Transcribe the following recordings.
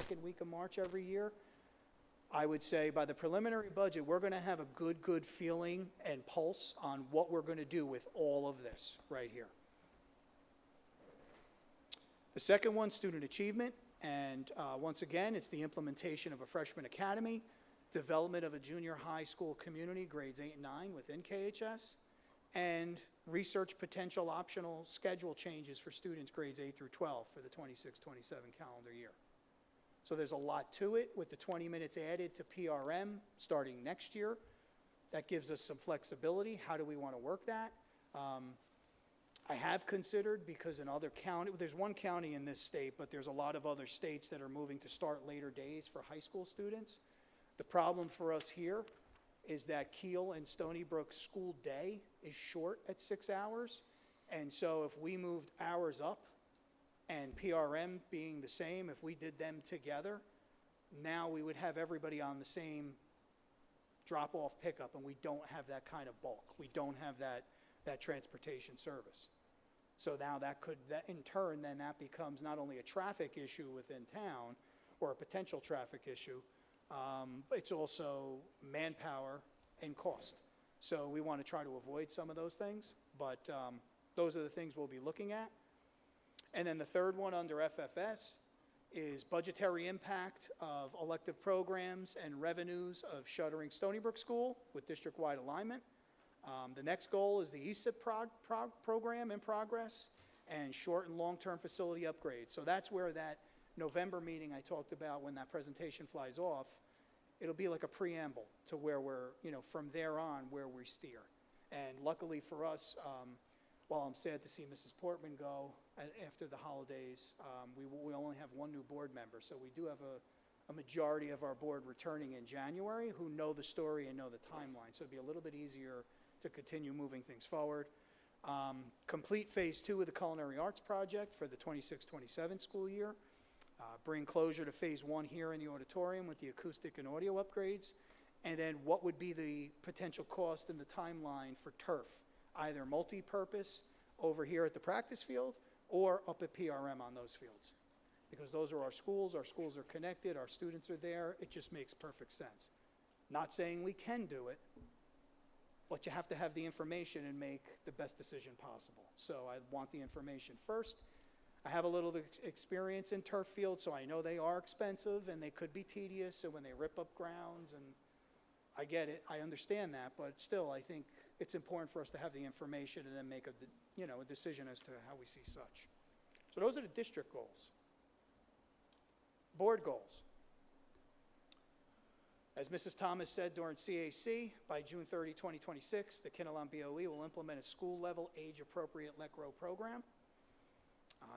second week of March every year. I would say by the preliminary budget, we're going to have a good feeling and pulse on what we're going to do with all of this right here. The second one, student achievement, and once again, it's the implementation of a freshman academy, development of a junior high school community, grades 8 and 9 within KHS, and research potential optional schedule changes for students grades 8 through 12 for the 26-27 calendar year. So there's a lot to it with the 20 minutes added to PRM starting next year. That gives us some flexibility. How do we want to work that? I have considered, because in other counties, there's one county in this state, but there's a lot of other states that are moving to start later days for high school students. The problem for us here is that Kiel and Stony Brook school day is short at 6 hours. And so if we moved hours up, and PRM being the same, if we did them together, now we would have everybody on the same drop-off pickup, and we don't have that kind of bulk. We don't have that transportation service. So now that in turn, then that becomes not only a traffic issue within town, or a potential traffic issue, it's also manpower and cost. So we want to try to avoid some of those things, but those are the things we'll be looking at. And then the third one under FFS is budgetary impact of elective programs and revenues of shuttering Stony Brook School with district-wide alignment. The next goal is the ESIP program in progress and short and long-term facility upgrades. So that's where that November meeting I talked about, when that presentation flies off, it'll be like a preamble to where we're, from there on, where we steer. And luckily for us, while I'm sad to see Mrs. Portman go after the holidays, we only have one new board member. So we do have a majority of our board returning in January who know the story and know the timeline. So it'll be a little bit easier to continue moving things forward. Complete phase 2 of the culinary arts project for the 26-27 school year. Bring closure to phase 1 here in the auditorium with the acoustic and audio upgrades. And then what would be the potential cost and the timeline for turf, either multi-purpose over here at the practice field or up at PRM on those fields. Because those are our schools are connected, our students are there, it just makes perfect sense. Not saying we can do it, but you have to have the information and make the best decision possible. So I want the information first. I have a little experience in turf fields, so I know they are expensive and they could be tedious, and when they rip up grounds, and I get it, I understand that, but still I think it's important for us to have the information and then make a decision as to how we see such. So those are the district goals. Board goals. As Mrs. Thomas said during CAC, by June 30, 2026, the Kinnelon BOE will implement a school-level age-appropriate Let Grow program.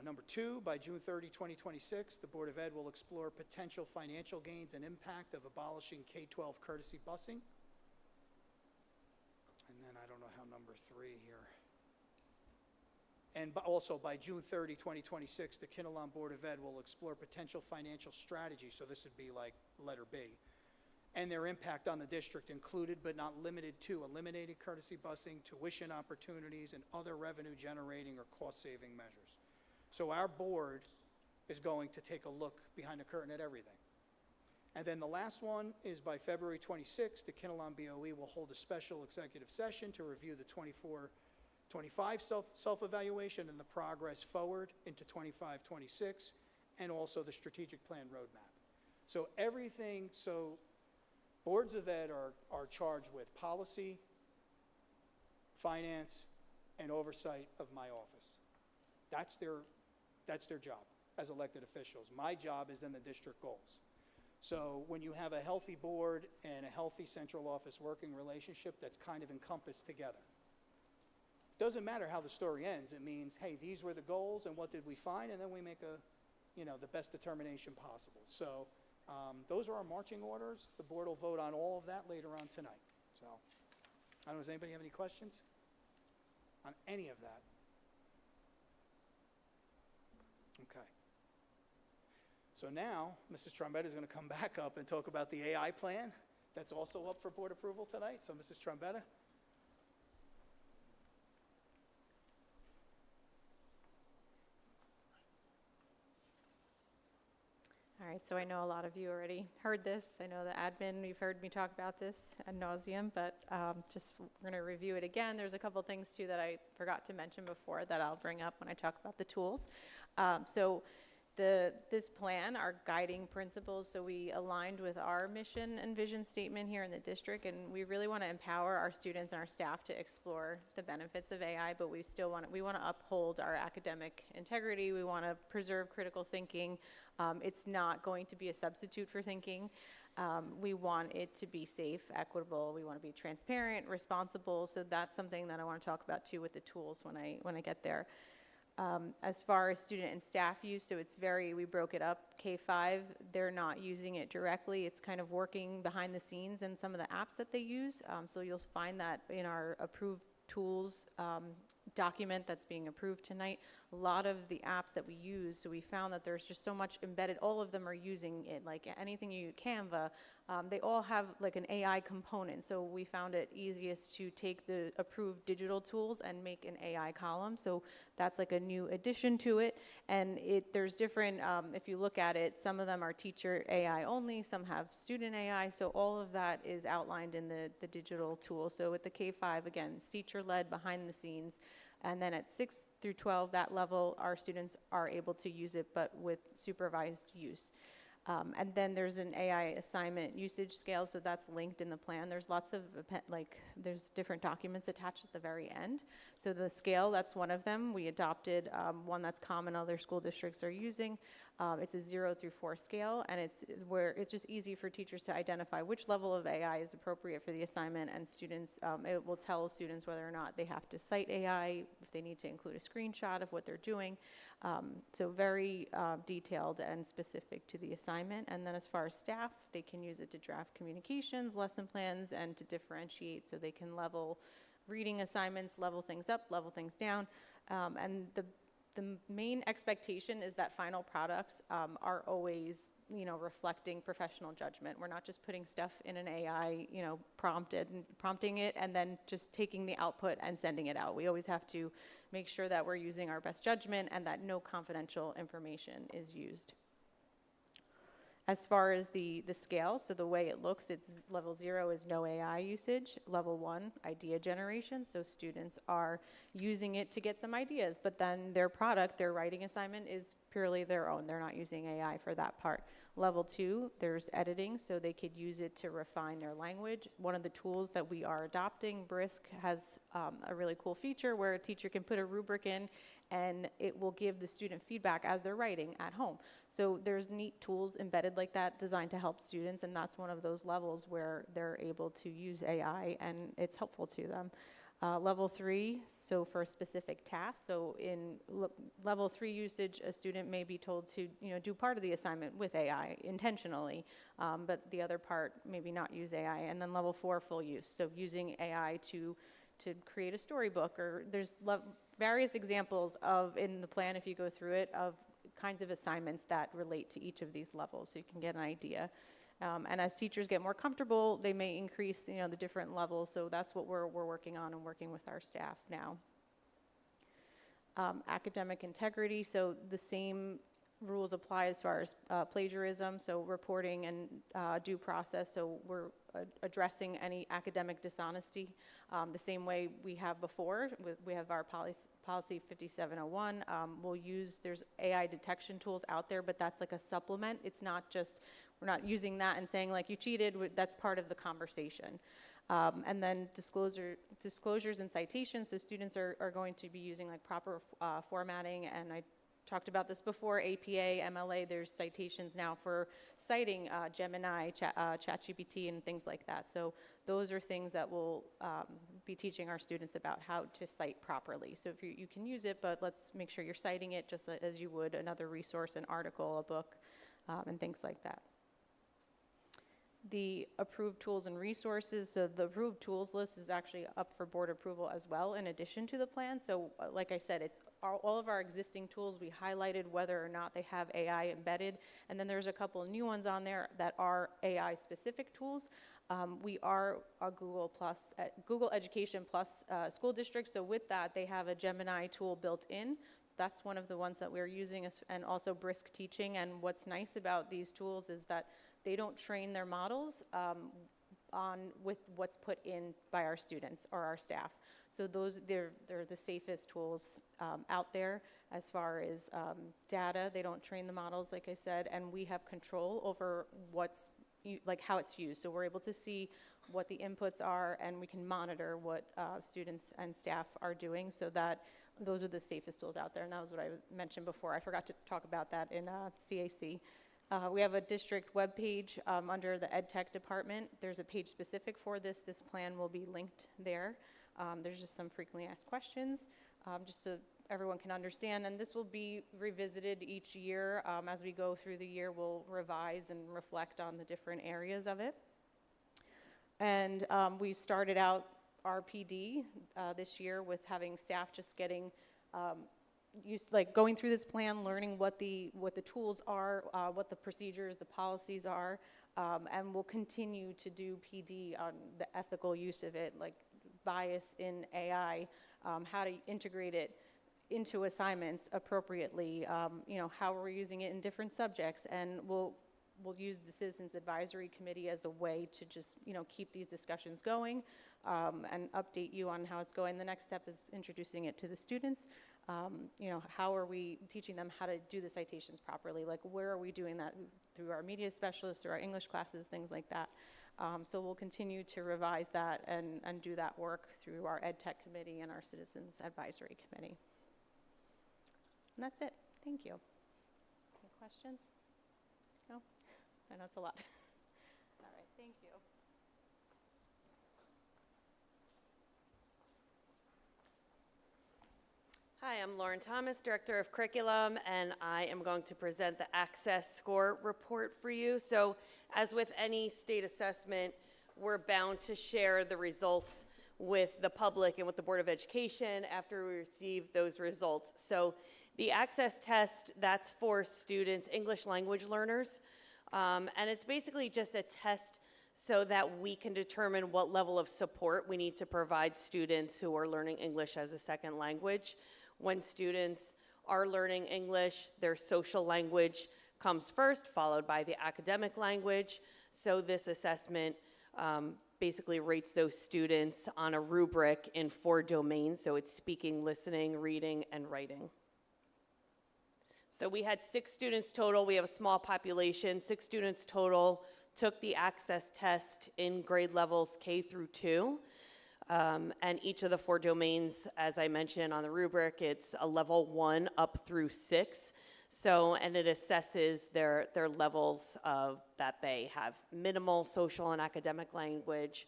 Number 2, by June 30, 2026, the Board of Ed will explore potential financial gains and impact of abolishing K-12 courtesy busing. And then I don't know how number 3 here. And also by June 30, 2026, the Kinnelon Board of Ed will explore potential financial strategies, so this would be like letter B, and their impact on the district, included but not limited to eliminating courtesy busing, tuition opportunities, and other revenue generating or cost-saving measures. So our board is going to take a look behind the curtain at everything. And then the last one is by February 26th, the Kinnelon BOE will hold a special executive session to review the 24-25 self-evaluation and the progress forward into 25-26, and also the strategic plan roadmap. So everything, boards of ed are charged with policy, finance, and oversight of my office. That's their job as elected officials. My job is then the district goals. So when you have a healthy board and a healthy central office working relationship that's kind of encompassed together, it doesn't matter how the story ends. It means, hey, these were the goals and what did we find, and then we make the best determination possible. So those are our marching orders. The board will vote on all of that later on tonight. So I don't know, does anybody have any questions on any of that? Okay. So now, Mrs. Trombetta is going to come back up and talk about the AI plan. That's also up for board approval tonight. So Mrs. Trombetta. All right, so I know a lot of you already heard this. I know the admin, you've heard me talk about this ad nauseum, but just we're going to review it again. There's a couple things too that I forgot to mention before that I'll bring up when I talk about the tools. This plan, our guiding principles, so we aligned with our mission and vision statement here in the district, and we really want to empower our students and our staff to explore the benefits of AI, but we still want to uphold our academic integrity. We want to preserve critical thinking. It's not going to be a substitute for thinking. We want it to be safe, equitable. We want to be transparent, responsible. So that's something that I want to talk about too with the tools when I get there. As far as student and staff use, so we broke it up. K-5, they're not using it directly. It's kind of working behind the scenes in some of the apps that they use. So you'll find that in our approved tools document that's being approved tonight. A lot of the apps that we use, so we found that there's just so much embedded. All of them are using it, like anything Canva, they all have like an AI component. So we found it easiest to take the approved digital tools and make an AI column. So that's like a new addition to it. And there's different, if you look at it, some of them are teacher AI only, some have student AI. So all of that is outlined in the digital tool. So with the K-5, again, it's teacher-led, behind the scenes. And then at 6 through 12, that level, our students are able to use it, but with supervised use. And then there's an AI assignment usage scale, so that's linked in the plan. There's lots of, there's different documents attached at the very end. So the scale, that's one of them. We adopted one that's common other school districts are using. It's a 0 through 4 scale, and it's just easy for teachers to identify which level of AI is appropriate for the assignment, and students, it will tell students whether or not they have to cite AI, if they need to include a screenshot of what they're doing. So very detailed and specific to the assignment. And then as far as staff, they can use it to draft communications, lesson plans, and to differentiate, so they can level reading assignments, level things up, level things down. And the main expectation is that final products are always, reflecting professional judgment. We're not just putting stuff in an AI, prompting it, and then just taking the output and sending it out. We always have to make sure that we're using our best judgment and that no confidential information is used. As far as the scale, so the way it looks, it's level 0 is no AI usage. Level 1, idea generation. So students are using it to get some ideas, but then their writing assignment is purely their own. They're not using AI for that part. Level 2, there's editing, so they could use it to refine their language. One of the tools that we are adopting, Brisk, has a really cool feature where a teacher can put a rubric in and it will give the student feedback as they're writing at home. So there's neat tools embedded like that designed to help students, and that's one of those levels where they're able to use AI and it's helpful to them. Level 3, so for specific tasks. So in level 3 usage, a student may be told to do part of the assignment with AI intentionally, but the other part maybe not use AI. And then level 4, full use. So using AI to create a storybook, or there's various examples in the plan, if you go through it, of kinds of assignments that relate to each of these levels, so you can get an idea. And as teachers get more comfortable, they may increase, the different levels. So that's what we're working on and working with our staff now. Academic integrity. So the same rules apply as far as plagiarism. So reporting and due process. So we're addressing any academic dishonesty the same way we have before. We have our policy 5701. There's AI detection tools out there, but that's like a supplement. It's not just, we're not using that and saying like you cheated. That's part of the conversation. And then disclosures and citations. So students are going to be using like proper formatting, and I talked about this before, APA, MLA, there's citations now for citing Gemini, ChatGPT, and things like that. So those are things that we'll be teaching our students about how to cite properly. So if you can use it, but let's make sure you're citing it just as you would another resource, an article, a book, and things like that. The approved tools and resources, so the approved tools list is actually up for board approval as well in addition to the plan. So like I said, it's all of our existing tools. We highlighted whether or not they have AI embedded, and then there's a couple of new ones on there that are AI specific tools. We are a Google Education Plus school district, so with that they have a Gemini tool built in. that's one of the ones that we're using, and also brisk teaching. And what's nice about these tools is that they don't train their models with what's put in by our students or our staff. So they're the safest tools out there as far as data. They don't train the models, like I said, and we have control over how it's used. So we're able to see what the inputs are, and we can monitor what students and staff are doing, so that those are the safest tools out there. And that was what I mentioned before. I forgot to talk about that in CAC. We have a district webpage under the Ed Tech department. There's a page specific for this. This plan will be linked there. There's just some frequently asked questions, just so everyone can understand. And this will be revisited each year. As we go through the year, we'll revise and reflect on the different areas of it. And we started out RPD this year with having staff just getting going through this plan, learning what the tools are, what the procedures, the policies are, and we'll continue to do PD on the ethical use of it, like bias in AI, how to integrate it into assignments appropriately, how we're using it in different subjects, and we'll use the Citizens Advisory Committee as a way to just, keep these discussions going and update you on how it's going. The next step is introducing it to the students. How are we teaching them how to do the citations properly? Like, where are we doing that? Through our media specialists, through our English classes, things like that. So we'll continue to revise that and do that work through our Ed Tech Committee and our Citizens Advisory Committee. And that's it. Thank you. Any questions? No? I know it's a lot. All right, thank you. Hi, I'm Lauren Thomas, Director of Curriculum, and I am going to present the Access Score Report for you. So, as with any state assessment, we're bound to share the results with the public and with the Board of Education after we receive those results. So, the Access test, that's for students, English language learners, and it's basically just a test so that we can determine what level of support we need to provide students who are learning English as a second language. When students are learning English, their social language comes first, followed by the academic language. So this assessment basically rates those students on a rubric in 4 domains. So it's speaking, listening, reading, and writing. So we had 6 students total. We have a small population. 6 students total took the Access test in grade levels K through 2. And each of the 4 domains, as I mentioned on the rubric, it's a level 1 up through 6. So, and it assesses their levels of that they have minimal social and academic language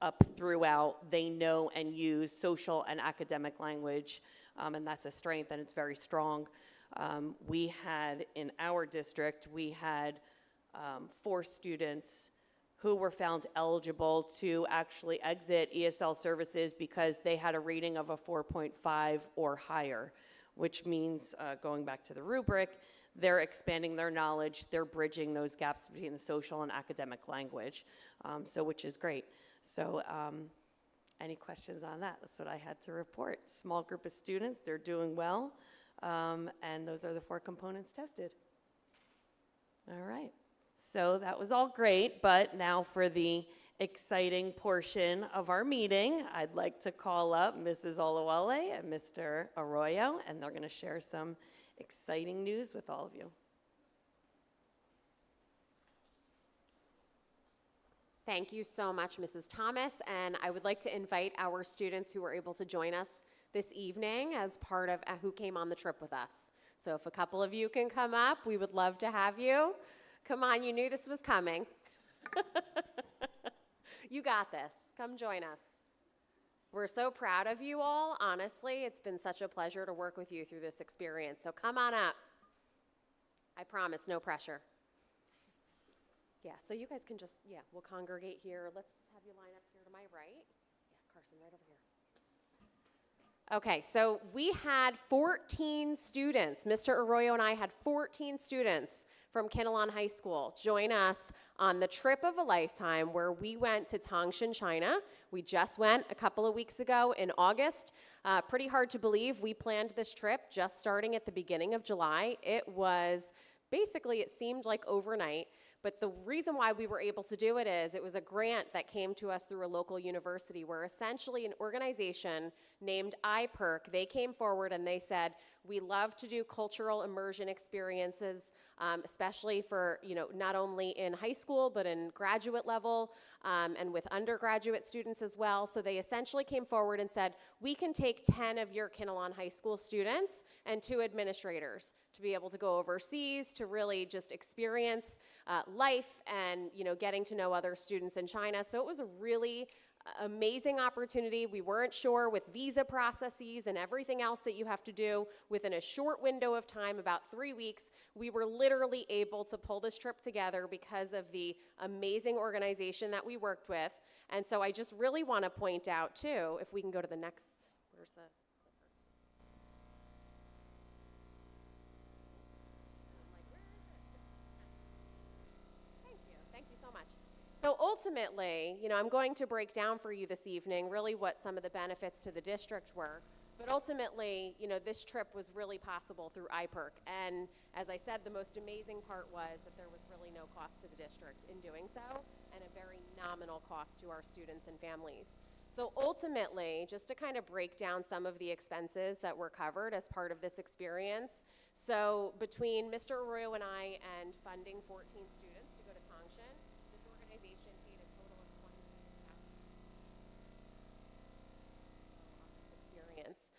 up throughout. They know and use social and academic language, and that's a strength, and it's very strong. We had, in our district, we had 4 students who were found eligible to actually exit ESL services because they had a rating of a 4.5 or higher, which means, going back to the rubric, they're expanding their knowledge, they're bridging those gaps between the social and academic language, which is great. So any questions on that? That's what I had to report. Small group of students, they're doing well, and those are the 4 components tested. All right. So that was all great, but now for the exciting portion of our meeting, I'd like to call up Mrs. Olawale and Mr. Arroyo, and they're going to share some exciting news with all of you. Thank you so much, Mrs. Thomas, and I would like to invite our students who were able to join us this evening as part of who came on the trip with us. So if a couple of you can come up, we would love to have you. Come on, you knew this was coming. You got this. Come join us. We're so proud of you all. Honestly, it's been such a pleasure to work with you through this experience. So come on up. I promise, no pressure. Yeah, so you guys can just, we'll congregate here. Let's have you line up here to my right. Yeah, Carson, right over here. Okay, so we had 14 students. Mr. Arroyo and I had 14 students from Kinnelon High School. Join us on the trip of a lifetime where we went to Tangshan, China. We just went a couple of weeks ago in August. Pretty hard to believe. We planned this trip just starting at the beginning of July. It was basically, it seemed like overnight. But the reason why we were able to do it is it was a grant that came to us through a local university where essentially an organization named iPerk, they came forward and they said, we love to do cultural immersion experiences, especially for, not only in high school, but in graduate level and with undergraduate students as well. So they essentially came forward and said, we can take 10 of your Kinnelon High School students and 2 administrators to be able to go overseas to really just experience life and, getting to know other students in China. So it was a really amazing opportunity. We weren't sure with visa processes and everything else that you have to do within a short window of time, about 3 weeks. We were literally able to pull this trip together because of the amazing organization that we worked with. And so I just really want to point out too, if we can go to the next, where's the? Thank you so much. So ultimately, I'm going to break down for you this evening really what some of the benefits to the district were. But ultimately, this trip was really possible through iPerk. And as I said, the most amazing part was that there was really no cost to the district in doing so, and a very nominal cost to our students and families. So ultimately, just to kind of break down some of the expenses that were covered as part of this experience, so between Mr. Arroyo and I and funding 14 students to go to Tangshan, this organization paid a total of $26,000 experience.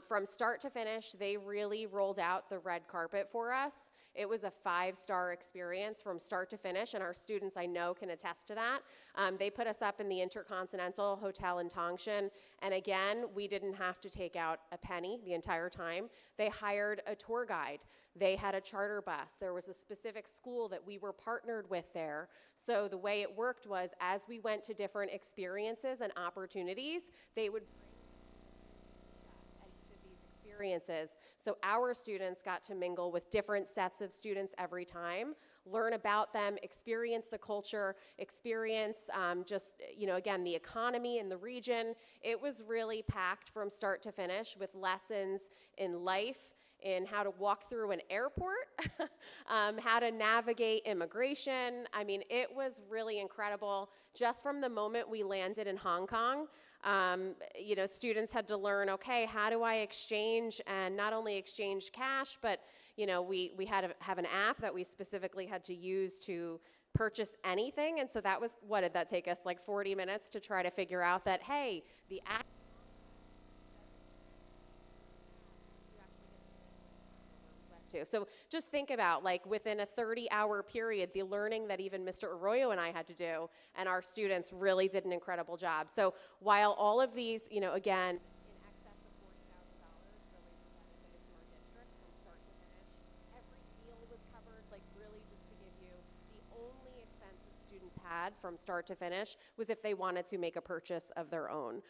From start to finish, they really rolled out the red carpet for us. It was a 5-star experience from start to finish, and our students, I know, can attest to that. They put us up in the Intercontinental Hotel in Tangshan, and again, we didn't have to take out a penny the entire time. They hired a tour guide. They had a charter bus. There was a specific school that we were partnered with there. So the way it worked was, as we went to different experiences and opportunities, they would experiences. So our students got to mingle with different sets of students every time, learn about them, experience the culture, experience again, the economy in the region. It was really packed from start to finish with lessons in life, in how to walk through an airport, how to navigate immigration. I mean, it was really incredible. Just from the moment we landed in Hong Kong, students had to learn, okay, how do I exchange, and not only exchange cash, but, we had to have an app that we specifically had to use to purchase anything. And so that was, what did that take us, like 40 minutes to try to figure out that, hey, the app. So just think about, like, within a 30-hour period, the learning that even Mr. Arroyo and I had to do, and our students really did an incredible job. So while all of these, again, in excess of $40,000 really benefited to our district from start to finish, every meal was covered, like, really just to give you the only expense that students had from start to finish was if they wanted to make a purchase of their own.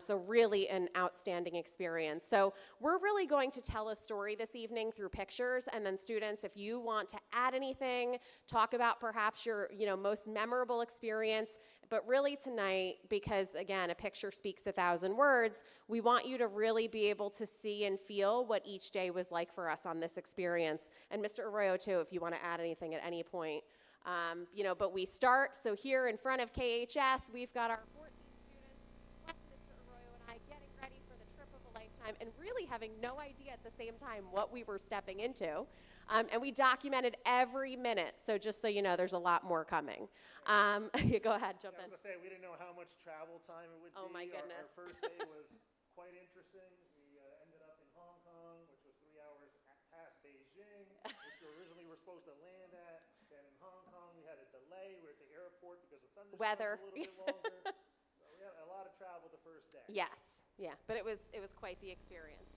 So really an outstanding experience. So we're really going to tell a story this evening through pictures, and then students, if you want to add anything, talk about perhaps your most memorable experience, but really tonight, because again, a picture speaks 1,000 words, we want you to really be able to see and feel what each day was like for us on this experience. And Mr. Arroyo too, if you want to add anything at any point. But we start, so here in front of KHS, we've got our 14 students, plus Mr. Arroyo and I getting ready for the trip of a lifetime and really having no idea at the same time what we were stepping into. And we documented every minute, so just so you know, there's a lot more coming. Go ahead, jump in. I was going to say, we didn't know how much travel time it would be. Oh my goodness. Our first day was quite interesting. We ended up in Hong Kong, which was 3 hours past Beijing, which we originally were supposed to land at. Then in Hong Kong, we had a delay. We were at the airport because of thunderstorms Weather. a little bit longer. So we had a lot of travel the first day. Yes, yeah, but it was quite the experience.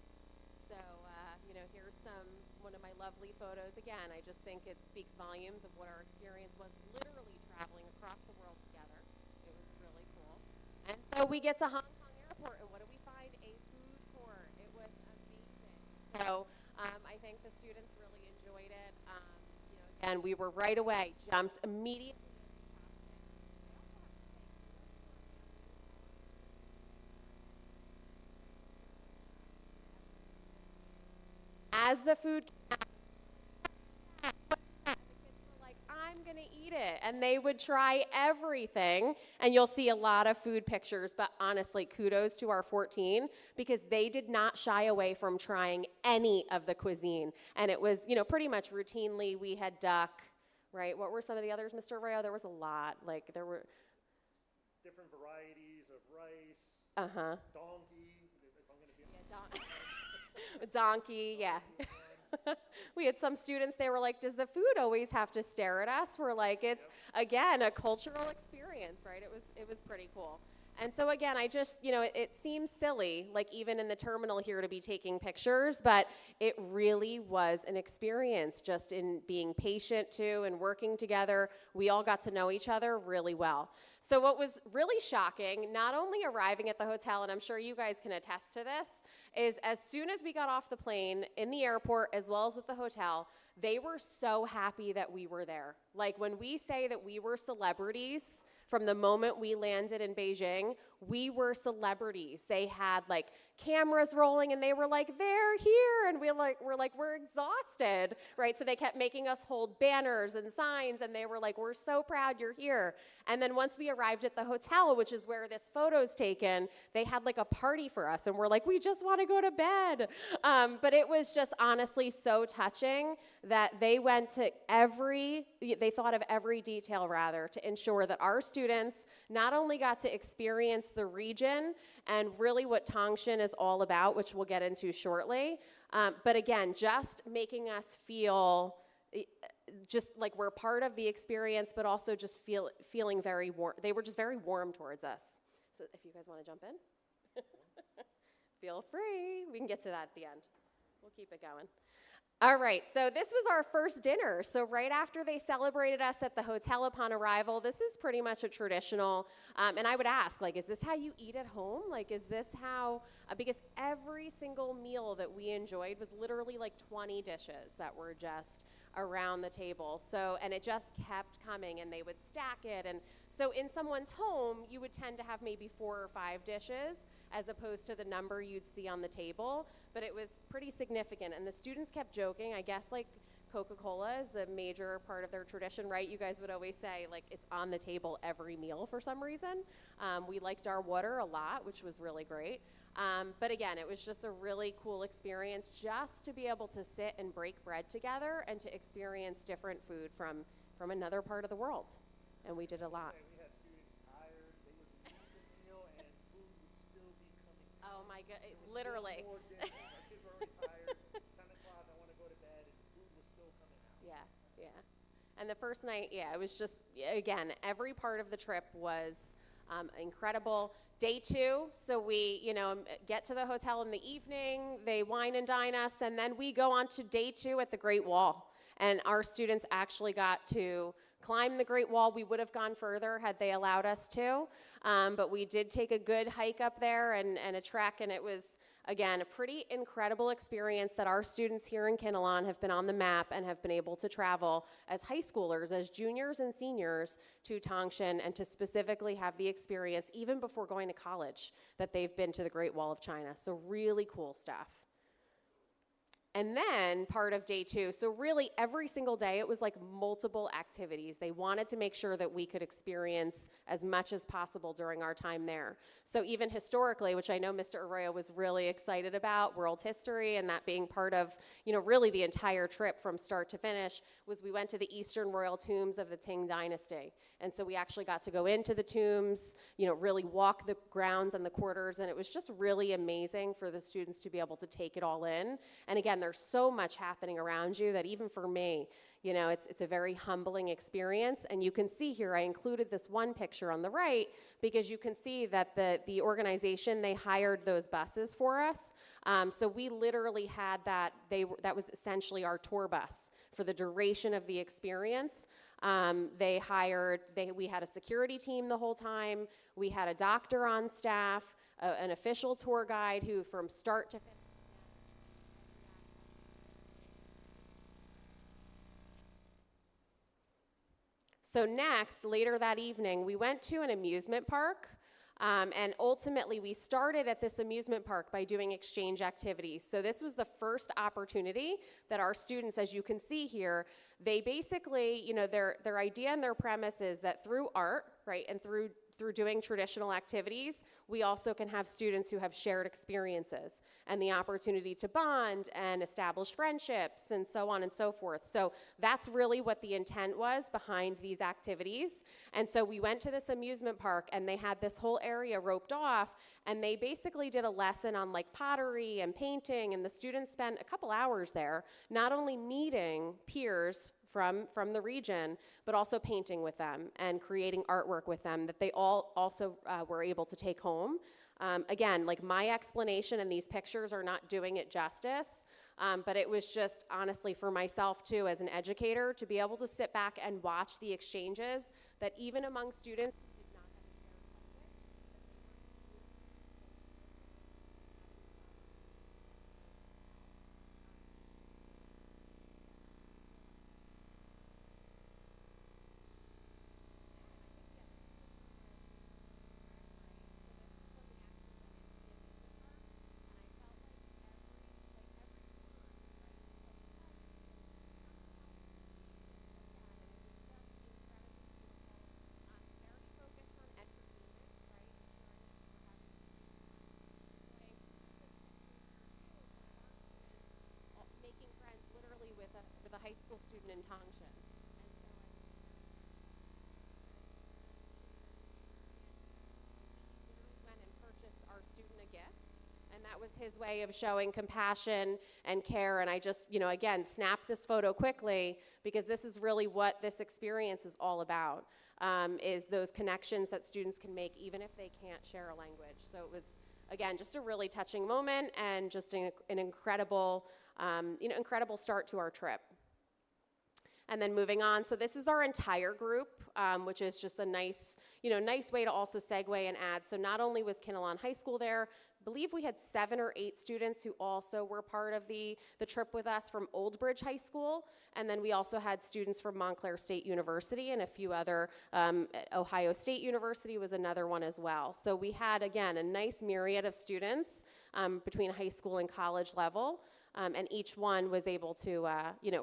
So, here's one of my lovely photos. Again, I just think it speaks volumes of what our experience was, literally traveling across the world together. It was really cool. And so we get to Hong Kong Airport, and what do we find? A food court. It was amazing. So I think the students really enjoyed it. And we were right away, jumped immediately. As the food came out, the kids were like, I'm going to eat it. And they would try everything. And you'll see a lot of food pictures. But honestly, kudos to our 14 because they did not shy away from trying any of the cuisine. And it was, you know, pretty much routinely we had duck, right? What were some of the others, Mr. Arroyo? There was a lot. Like there were Different varieties of rice, donkey, if I'm gonna be donkey, yeah. We had some students, they were like, does the food always have to stare at us? We're like, it's, again, a cultural experience, right? It was pretty cool. And so again, I just, you know, it seems silly, like even in the terminal here to be taking pictures, but it really was an experience just in being patient too and working together. We all got to know each other really well. So what was really shocking, not only arriving at the hotel, and I'm sure you guys can attest to this, is as soon as we got off the plane in the airport as well as at the hotel, they were so happy that we were there. Like when we say that we were celebrities, from the moment we landed in Beijing, we were celebrities. They had like cameras rolling and they were like, they're here. And we're exhausted, right? So they kept making us hold banners and signs and they were like, we're so proud you're here. And then once we arrived at the hotel, which is where this photo's taken, they had like a party for us and we're like, we just want to go to bed. But it was just honestly so touching that they thought of every detail rather to ensure that our students not only got to experience the region and really what Tangshan is all about, which we'll get into shortly, but again, just making us feel just like we're part of the experience, but also just feeling very warm. They were just very warm towards us. So if you guys want to jump in, feel free. We can get to that at the end. We'll keep it going. All right, so this was our first dinner. So right after they celebrated us at the hotel upon arrival, this is pretty much a traditional, and I would ask, like, is this how you eat at home? Like, is this how, because every single meal that we enjoyed was literally like 20 dishes that were just around the table. So, and it just kept coming and they would stack it. And so in someone's home, you would tend to have maybe 4 or 5 dishes as opposed to the number you'd see on the table, but it was pretty significant. And the students kept joking, I guess like Coca-Cola is a major part of their tradition, right? You guys would always say like it's on the table every meal for some reason. We liked our water a lot, which was really great. But again, it was just a really cool experience just to be able to sit and break bread together and to experience different food from another part of the world. And we did a lot. We had students tired, they would leave the meal and food would still be coming out. Oh my God, There was literally. still more dishes. Our kids were already tired, 10 o'clock, I want to go to bed, and food was still coming out. Yeah. And the first night, it was just, again, every part of the trip was incredible. Day 2, so we, get to the hotel in the evening, they wine and dine us, and then we go on to day 2 at the Great Wall. And our students actually got to climb the Great Wall. We would have gone further had they allowed us to, but we did take a good hike up there and a trek, and it was, again, a pretty incredible experience that our students here in Kinnelon have been on the map and have been able to travel as high schoolers, as juniors and seniors to Tangshan and to specifically have the experience, even before going to college, that they've been to the Great Wall of China. So really cool stuff. And then part of day 2, so really every single day it was like multiple activities. They wanted to make sure that we could experience as much as possible during our time there. So even historically, which I know Mr. Arroyo was really excited about, world history and that being part of, really the entire trip from start to finish, was we went to the Eastern Royal Tombs of the Qing Dynasty. And so we actually got to go into the tombs, really walk the grounds and the quarters, and it was just really amazing for the students to be able to take it all in. And again, there's so much happening around you that even for me, it's a very humbling experience. And you can see here, I included this one picture on the right because you can see that the organization, they hired those buses for us. So we literally had that was essentially our tour bus for the duration of the experience. We had a security team the whole time. We had a doctor on staff, an official tour guide who from start to finish. So next, later that evening, we went to an amusement park. And ultimately, we started at this amusement park by doing exchange activities. So this was the first opportunity that our students, as you can see here, they basically, you know, their idea and their premise is that through art, right, and through doing traditional activities, we also can have students who have shared experiences and the opportunity to bond and establish friendships and so on and so forth. So that's really what the intent was behind these activities. And so we went to this amusement park and they had this whole area roped off, and they basically did a lesson on like pottery and painting, and the students spent a couple hours there, not only meeting peers from the region, but also painting with them and creating artwork with them that they all also were able to take home. Again, like my explanation and these pictures are not doing it justice, but it was just honestly for myself too as an educator to be able to sit back and watch the exchanges that even among students who did not have a shared language, making friends literally with a high school student in Tangshan. Went and purchased our student a gift, and that was his way of showing compassion and care. And I just, you know, again, snapped this photo quickly because this is really what this experience is all about, is those connections that students can make even if they can't share a language. So it was, again, just a really touching moment and just an incredible, incredible start to our trip. And then moving on, so this is our entire group, which is just a nice, nice way to also segue and add. So not only was Kinnelon High School there, I believe we had 7 or 8 students who also were part of the trip with us from Old Bridge High School. And then we also had students from Montclair State University and a few other, Ohio State University was another one as well. So we had, again, a nice myriad of students between high school and college level. And each one was able to,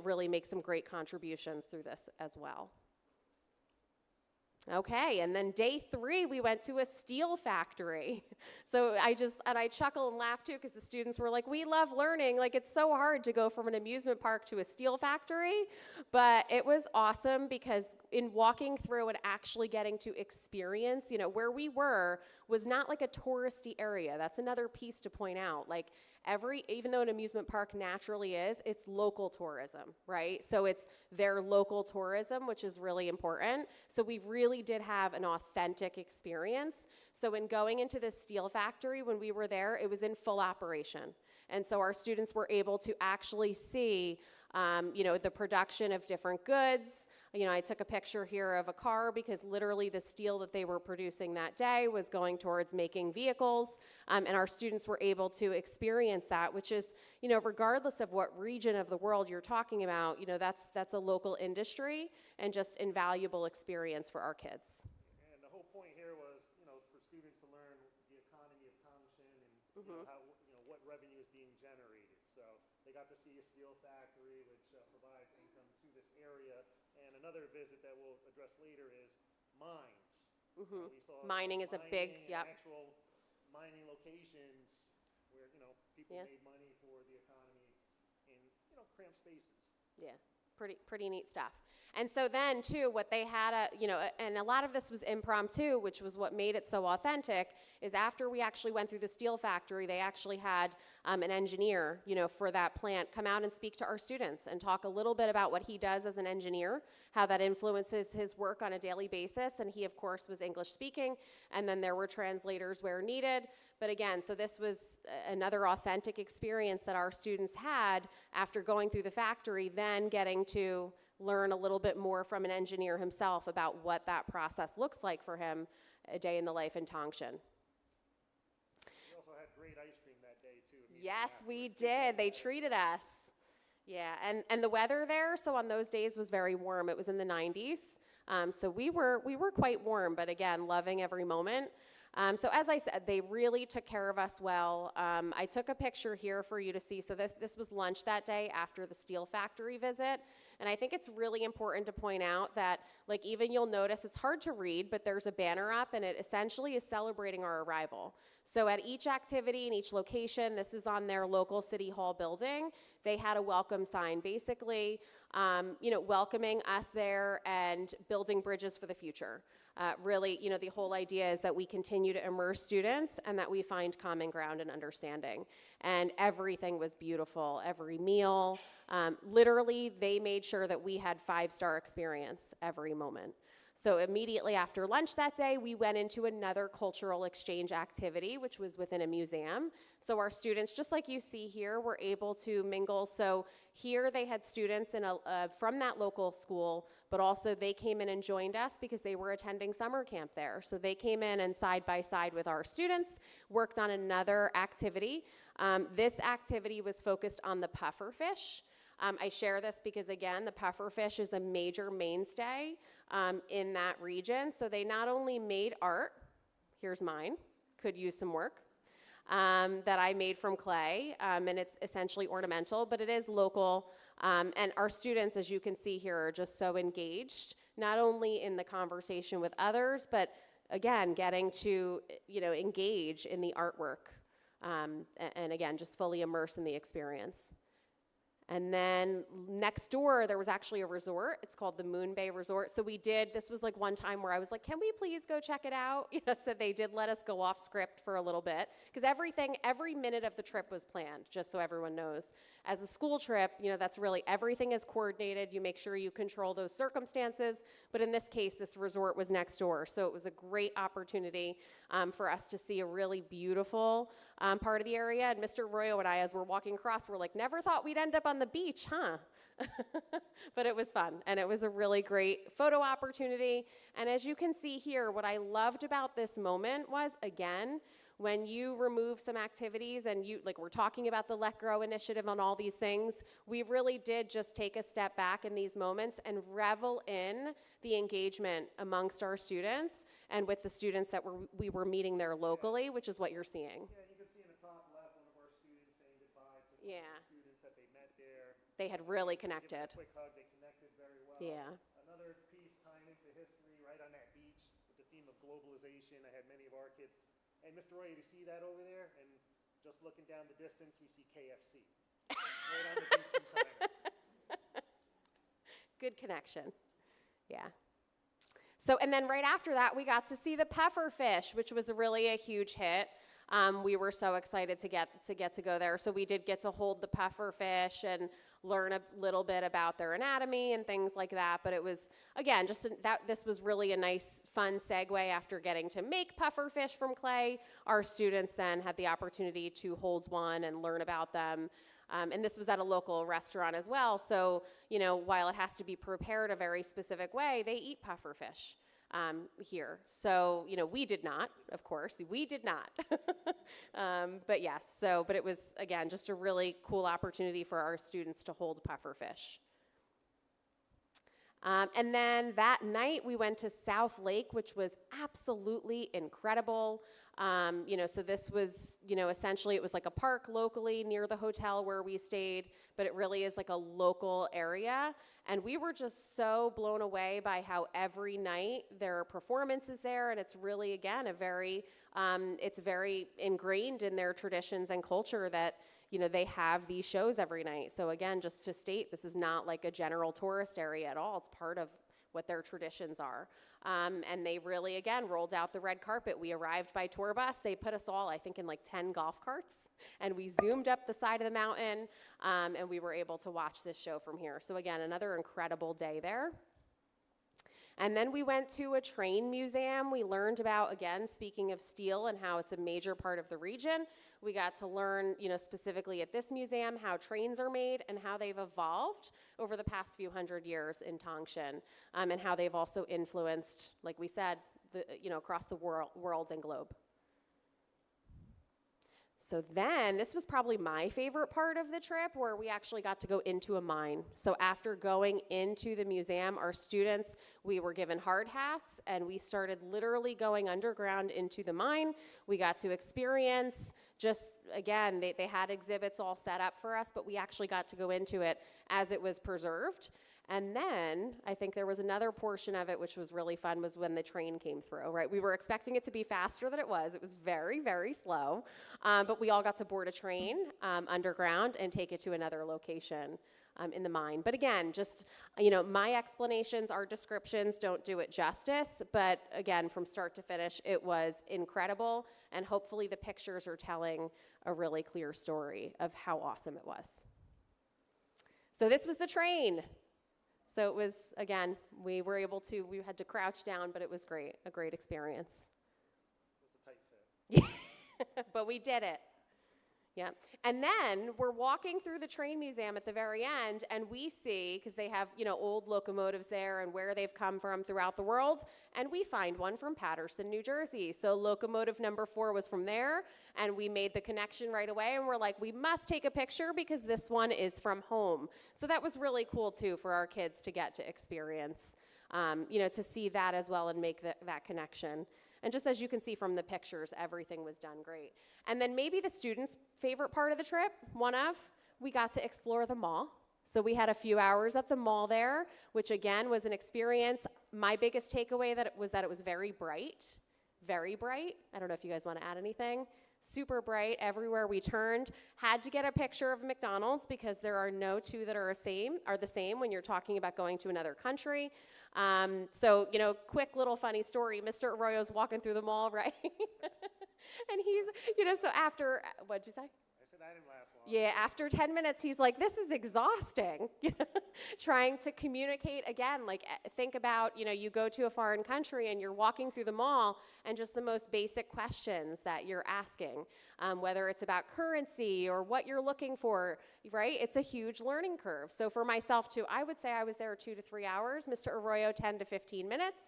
really make some great contributions through this as well. Okay, and then day 3, we went to a steel factory. So I chuckle and laugh too, because the students were like, we love learning. Like, it's so hard to go from an amusement park to a steel factory. But it was awesome because in walking through and actually getting to experience, where we were was not like a touristy area. That's another piece to point out. Like, even though an amusement park naturally is, it's local tourism, right? So it's their local tourism, which is really important. So we really did have an authentic experience. So in going into this steel factory, when we were there, it was in full operation. And so our students were able to actually see, the production of different goods. I took a picture here of a car because literally the steel that they were producing that day was going towards making vehicles, and our students were able to experience that, which is, regardless of what region of the world you're talking about, that's a local industry and just invaluable experience for our kids. And the whole point here was, for students to learn the economy of Tangshan and how, what revenue is being generated. So they got to see a steel factory, which provides income to this area. And another visit that we'll address later is mines. We saw Mining is a big, actual mining locations where, people made money for the economy in, cramped spaces. Yeah, pretty neat stuff. And so then, too, what they had, and a lot of this was impromptu, which was what made it so authentic, is after we actually went through the steel factory, they actually had an engineer, for that plant come out and speak to our students and talk a little bit about what he does as an engineer, how that influences his work on a daily basis. And he, of course, was English speaking, and then there were translators where needed. But again, so this was another authentic experience that our students had after going through the factory, then getting to learn a little bit more from an engineer himself about what that process looks like for him, a day in the life in Tangshan. We also had great ice cream that day, too. Yes, we did. They treated us. Yeah, and the weather there, so on those days was very warm. It was in the 90s. So we were quite warm, but again, loving every moment. So as I said, they really took care of us well. I took a picture here for you to see. So this was lunch that day after the steel factory visit. And I think it's really important to point out that, like, even you'll notice it's hard to read, but there's a banner up, and it essentially is celebrating our arrival. So at each activity in each location, this is on their local city hall building, they had a welcome sign, basically, welcoming us there and building bridges for the future. Really, the whole idea is that we continue to immerse students and that we find common ground and understanding. And everything was beautiful, every meal. Literally, they made sure that we had 5-star experience every moment. So immediately after lunch that day, we went into another cultural exchange activity, which was within a museum. So our students, just like you see here, were able to mingle. So here they had students from that local school, but also they came in and joined us because they were attending summer camp there. So they came in and side by side with our students, worked on another activity. This activity was focused on the puffer fish. I share this because, again, the puffer fish is a major mainstay in that region. So they not only made art, here's mine, could use some work, that I made from clay, and it's essentially ornamental, but it is local. And our students, as you can see here, are just so engaged, not only in the conversation with others, but again, getting to, engage in the artwork, and again, just fully immerse in the experience. And then next door, there was actually a resort. It's called the Moon Bay Resort. So this was like one time where I was like, can we please go check it out? So they did let us go off script for a little bit, because every minute of the trip was planned, just so everyone knows. As a school trip, that's really, everything is coordinated. You make sure you control those circumstances. But in this case, this resort was next door. So it was a great opportunity for us to see a really beautiful part of the area. And Mr. Royo and I, as we're walking across, we're like, never thought we'd end up on the beach, huh? But it was fun, and it was a really great photo opportunity. And as you can see here, what I loved about this moment was, again, when you remove some activities and we're talking about the Let Grow initiative on all these things, we really did just take a step back in these moments and revel in the engagement amongst our students and with the students that we were meeting there locally, which is what you're seeing. Yeah, you can see in the top left one of our students saying goodbye to Yeah. the students that they met there. They had really Give them connected. a quick hug, they connected very well. Yeah. Another piece tying into history, right on that beach, with the theme of globalization. I had many of our kids. Hey, Mr. Roy, you see that over there? And just looking down the distance, we see KFC. Right on the beach in China. Good connection. Yeah. So, and then right after that, we got to see the puffer fish, which was really a huge hit. We were so excited to get to go there. So we did get to hold the puffer fish and learn a little bit about their anatomy and things like that. But it was, again, this was really a nice, fun segue after getting to make puffer fish from clay. Our students then had the opportunity to hold one and learn about them. And this was at a local restaurant as well. So, while it has to be prepared a very specific way, they eat puffer fish here. So, we did not, of course. We did not. But yes, but it was, again, just a really cool opportunity for our students to hold puffer fish. And then that night we went to South Lake, which was absolutely incredible. So this was, essentially it was like a park locally near the hotel where we stayed, but it really is like a local area. And we were just so blown away by how every night there are performances there. And it's really, again, it's very ingrained in their traditions and culture that, they have these shows every night. So again, just to state, this is not like a general tourist area at all. It's part of what their traditions are. And they really, again, rolled out the red carpet. We arrived by tour bus. They put us all, I think, in like 10 golf carts. And we zoomed up the side of the mountain, and we were able to watch this show from here. So again, another incredible day there. And then we went to a train museum. We learned about, again, speaking of steel and how it's a major part of the region. We got to learn, specifically at this museum, how trains are made and how they've evolved over the past few hundred years in Tangshan, and how they've also influenced, like we said, across the world and globe. So then, this was probably my favorite part of the trip, where we actually got to go into a mine. So after going into the museum, our students, we were given hard hats, and we started literally going underground into the mine. We got to experience just, again, they had exhibits all set up for us, but we actually got to go into it as it was preserved. And then I think there was another portion of it which was really fun, was when the train came through, right? We were expecting it to be faster than it was. It was very, very slow. But we all got to board a train underground and take it to another location in the mine. But again, just, my explanations, our descriptions don't do it justice. But again, from start to finish, it was incredible. And hopefully the pictures are telling a really clear story of how awesome it was. So this was the train. So it was, again, we had to crouch down, but it was great, a great experience. It was a tight fit. Yeah, but we did it. Yeah. And then we're walking through the train museum at the very end, and we see, because they have, old locomotives there and where they've come from throughout the world, and we find one from Paterson, New Jersey. So locomotive number 4 was from there, and we made the connection right away, and we're like, we must take a picture because this one is from home. So that was really cool, too, for our kids to get to experience, to see that as well and make that connection. And just as you can see from the pictures, everything was done great. And then maybe the students' favorite part of the trip, we got to explore the mall. So we had a few hours at the mall there, which again was an experience. My biggest takeaway was that it was very bright, very bright. I don't know if you guys want to add anything. Super bright everywhere we turned. Had to get a picture of McDonald's because there are no two that are the same when you're talking about going to another country. So, quick little funny story. Mr. Arroyo's walking through the mall, right? And he's, so after, what'd you say? I said I didn't last long. Yeah, after 10 minutes, he's like, this is exhausting. Trying to communicate again, think about, you go to a foreign country and you're walking through the mall and just the most basic questions that you're asking, whether it's about currency or what you're looking for, right? It's a huge learning curve. So for myself too, I would say I was there 2 to 3 hours, Mr. Arroyo 10 to 15 minutes.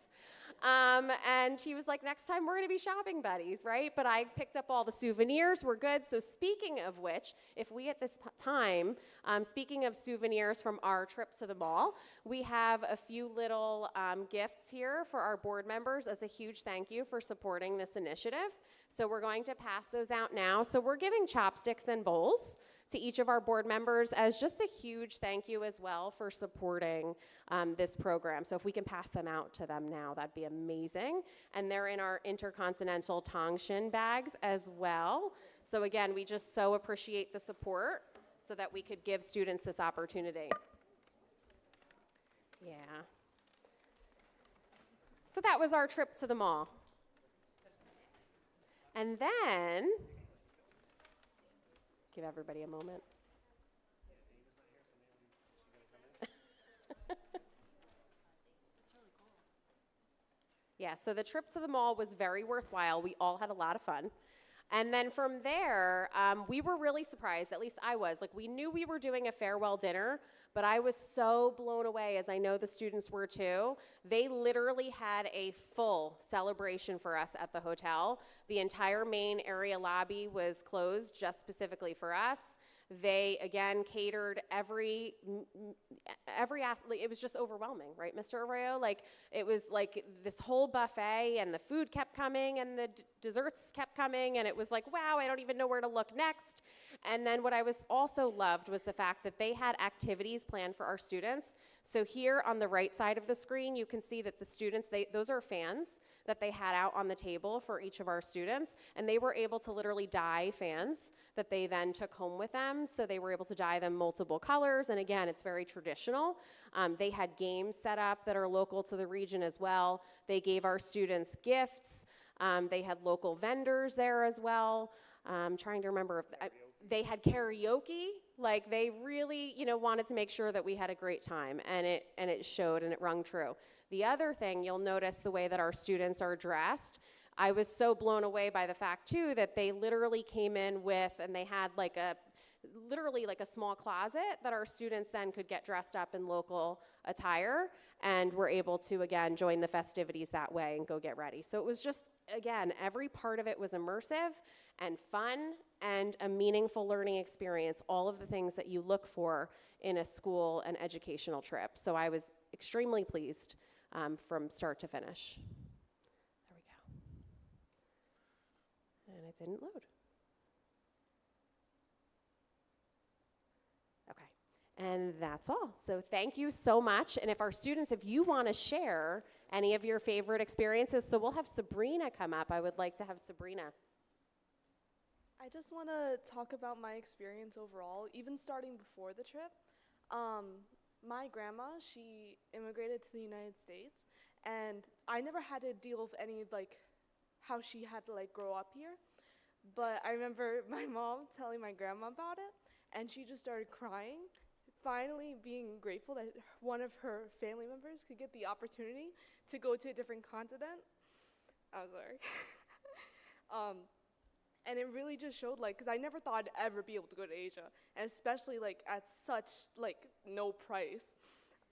And he was like, next time we're going to be shopping buddies, right? But I picked up all the souvenirs. We're good. So speaking of which, if we at this time, speaking of souvenirs from our trip to the mall, we have a few little gifts here for our board members as a huge thank you for supporting this initiative. So we're going to pass those out now. So we're giving chopsticks and bowls to each of our board members as just a huge thank you as well for supporting this program. So if we can pass them out to them now, that'd be amazing. And they're in our intercontinental Tongshin bags as well. So again, we just so appreciate the support so that we could give students this opportunity. Yeah. So that was our trip to the mall. And then, give everybody a moment. Yeah, so the trip to the mall was very worthwhile. We all had a lot of fun. And then from there, we were really surprised, at least I was. We knew we were doing a farewell dinner, but I was so blown away, as I know the students were too. They literally had a full celebration for us at the hotel. The entire main area lobby was closed just specifically for us. They, again, catered every aspect. It was just overwhelming, right, Mr. Arroyo? It was like this whole buffet, and the food kept coming, and the desserts kept coming, and it was like, wow, I don't even know where to look next. And then what I was also loved was the fact that they had activities planned for our students. So here on the right side of the screen, you can see that the students, those are fans that they had out on the table for each of our students, and they were able to literally dye fans that they then took home with them. So they were able to dye them multiple colors, and again, it's very traditional. They had games set up that are local to the region as well. They gave our students gifts. They had local vendors there as well. I'm trying to remember if they had karaoke. They really, wanted to make sure that we had a great time, and it showed, and it rung true. The other thing, you'll notice the way that our students are dressed. I was so blown away by the fact, too, that they literally came in with, and they had literally like a small closet that our students then could get dressed up in local attire, and were able to, again, join the festivities that way and go get ready. So it was just, again, every part of it was immersive and fun and a meaningful learning experience, all of the things that you look for in a school and educational trip. So I was extremely pleased from start to finish. There we go. And it didn't load. Okay, and that's all. So thank you so much. And if our students, if you want to share any of your favorite experiences, so we'll have Sabrina come up. I would like to have Sabrina. I just want to talk about my experience overall, even starting before the trip. My grandma, she immigrated to the United States, and I never had to deal with any, like, how she had to, like, grow up here. But I remember my mom telling my grandma about it, and she just started crying, finally being grateful that one of her family members could get the opportunity to go to a different continent. I'm sorry. And it really just showed, like, because I never thought I'd ever be able to go to Asia, and especially, like, at such, like, no price.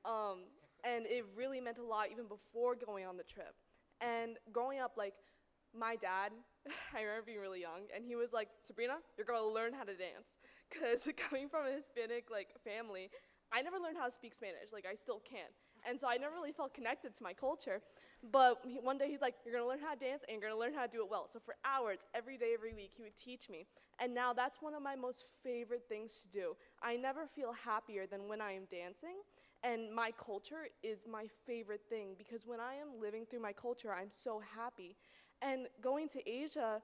And it really meant a lot even before going on the trip. And growing up, like, my dad, I remember being really young, and he was like, Sabrina, you're going to learn how to dance. Because coming from a Hispanic, like, family, I never learned how to speak Spanish. Like, I still can't. And so I never really felt connected to my culture. But one day he's like, you're going to learn how to dance, and you're going to learn how to do it well. So for hours, every day, every week, he would teach me. And now that's one of my most favorite things to do. I never feel happier than when I am dancing. And my culture is my favorite thing, because when I am living through my culture, I'm so happy. And going to Asia,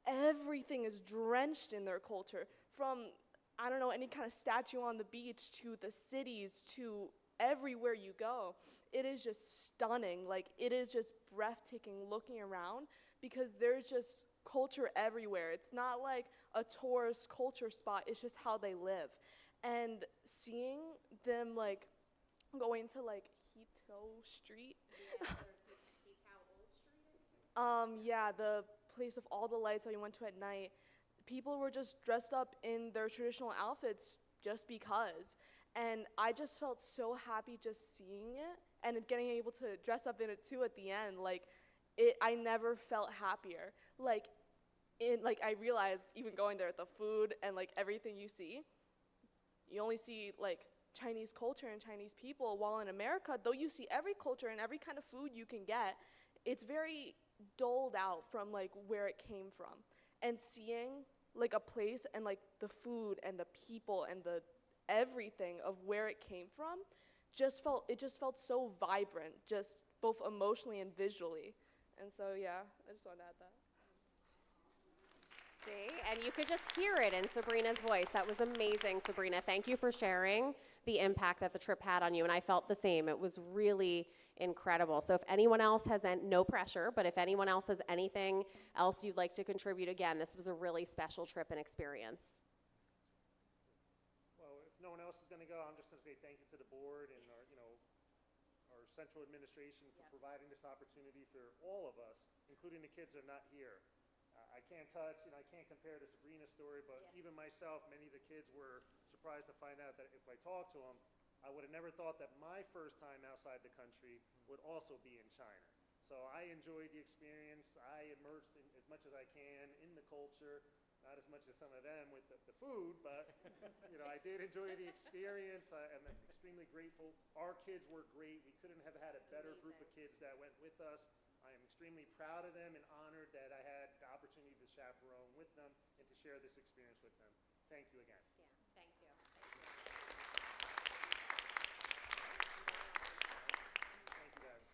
everything is drenched in their culture. From, I don't know, any kind of statue on the beach to the cities to everywhere you go. It is just stunning. Like, it is just breathtaking looking around, because there's just culture everywhere. It's not like a tourist culture spot. It's just how they live. And seeing them, like, going to, like, Hito Street. Yeah, the place with all the lights that we went to at night. People were just dressed up in their traditional outfits just because. And I just felt so happy just seeing it and getting able to dress up in it too at the end. Like, I never felt happier. Like, I realized even going there, the food and, like, everything you see, you only see, like, Chinese culture and Chinese people, while in America, though you see every culture and every kind of food you can get, it's very doled out from, like, where it came from. And seeing, like, a place and, like, the food and the people and the everything of where it came from just felt so vibrant, just both emotionally and visually. And so, yeah, I just wanted to add that. See, and you could just hear it in Sabrina's voice. That was amazing, Sabrina. Thank you for sharing the impact that the trip had on you, and I felt the same. It was really incredible. So if anyone else has, no pressure, but if anyone else has anything else you'd like to contribute, again, this was a really special trip and experience. Well, if no one else is going to go, I'm just going to say thank you to the board and our, our central administration for providing this opportunity for all of us, including the kids that are not here. I can't touch, I can't compare to Sabrina's story, but even myself, many of the kids were surprised to find out that if I talked to them, I would have never thought that my first time outside the country would also be in China. So I enjoyed the experience. I immersed in as much as I can in the culture, not as much as some of them with the food, but I did enjoy the experience. I'm extremely grateful. Our kids were great. We couldn't have had a better group of kids that went with us. I am extremely proud of them and honored that I had the opportunity to chaperone with them and to share this experience with them. Thank you again. Yeah, thank you. Thank you, guys.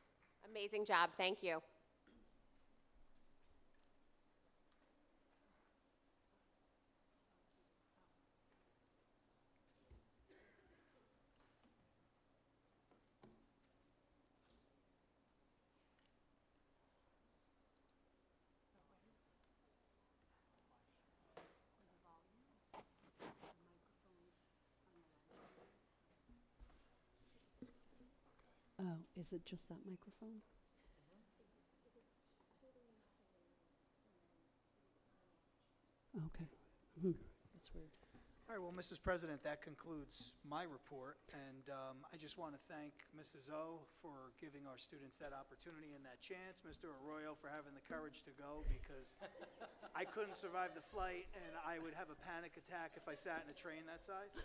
Amazing job. Thank you. Oh, is it just that microphone? Okay. That's weird. All right, well, Mrs. President, that concludes my report, and I just want to thank Mrs. O for giving our students that opportunity and that chance, Mr. Arroyo for having the courage to go, because I couldn't survive the flight, and I would have a panic attack if I sat in a train that size.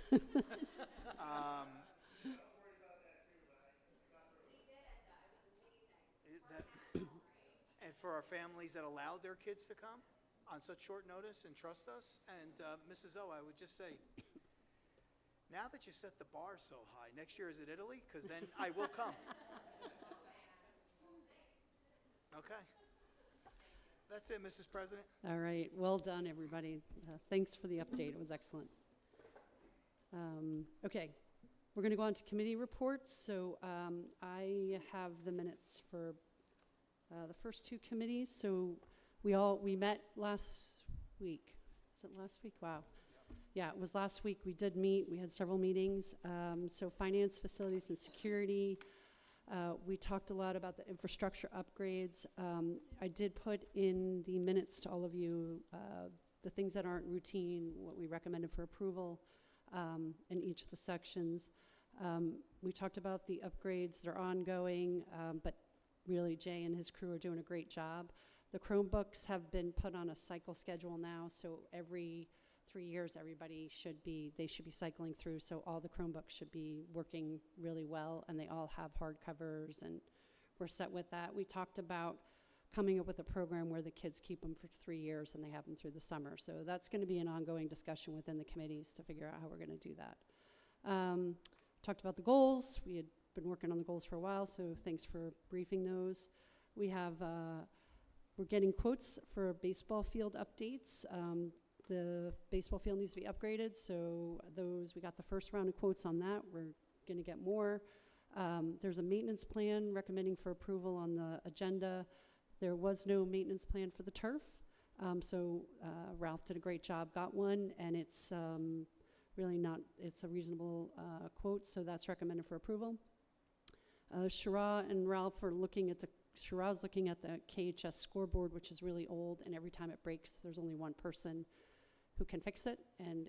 And for our families that allowed their kids to come on such short notice and trust us. And Mrs. O, I would just say, now that you set the bar so high, next year is it Italy? Because then I will come. Okay. That's it, Mrs. President. All right, well done, everybody. Thanks for the update, it was excellent. Okay, we're going to go on to committee reports. So I have the minutes for the first two committees. So we met last week. Is it last week? Wow. Yeah, it was last week. We did meet. We had several meetings. So finance, facilities, and security. We talked a lot about the infrastructure upgrades. I did put in the minutes to all of you the things that aren't routine, what we recommended for approval in each of the sections. We talked about the upgrades that are ongoing, but really Jay and his crew are doing a great job. The Chromebooks have been put on a cycle schedule now, so every 3 years they should be cycling through, so all the Chromebooks should be working really well, and they all have hard covers, and we're set with that. We talked about coming up with a program where the kids keep them for 3 years and they have them through the summer, so that's going to be an ongoing discussion within the committees to figure out how we're going to do that. Talked about the goals. We had been working on the goals for a while, so thanks for briefing those. We have we're getting quotes for baseball field updates. The baseball field needs to be upgraded, so we got the first round of quotes on that. We're going to get more. There's a maintenance plan recommending for approval on the agenda. There was no maintenance plan for the turf, so Ralph did a great job, got one, and it's really not, it's a reasonable quote, so that's recommended for approval. Shira and Ralph are looking at Shira's looking at the KHS scoreboard, which is really old, and every time it breaks, there's only one person who can fix it, and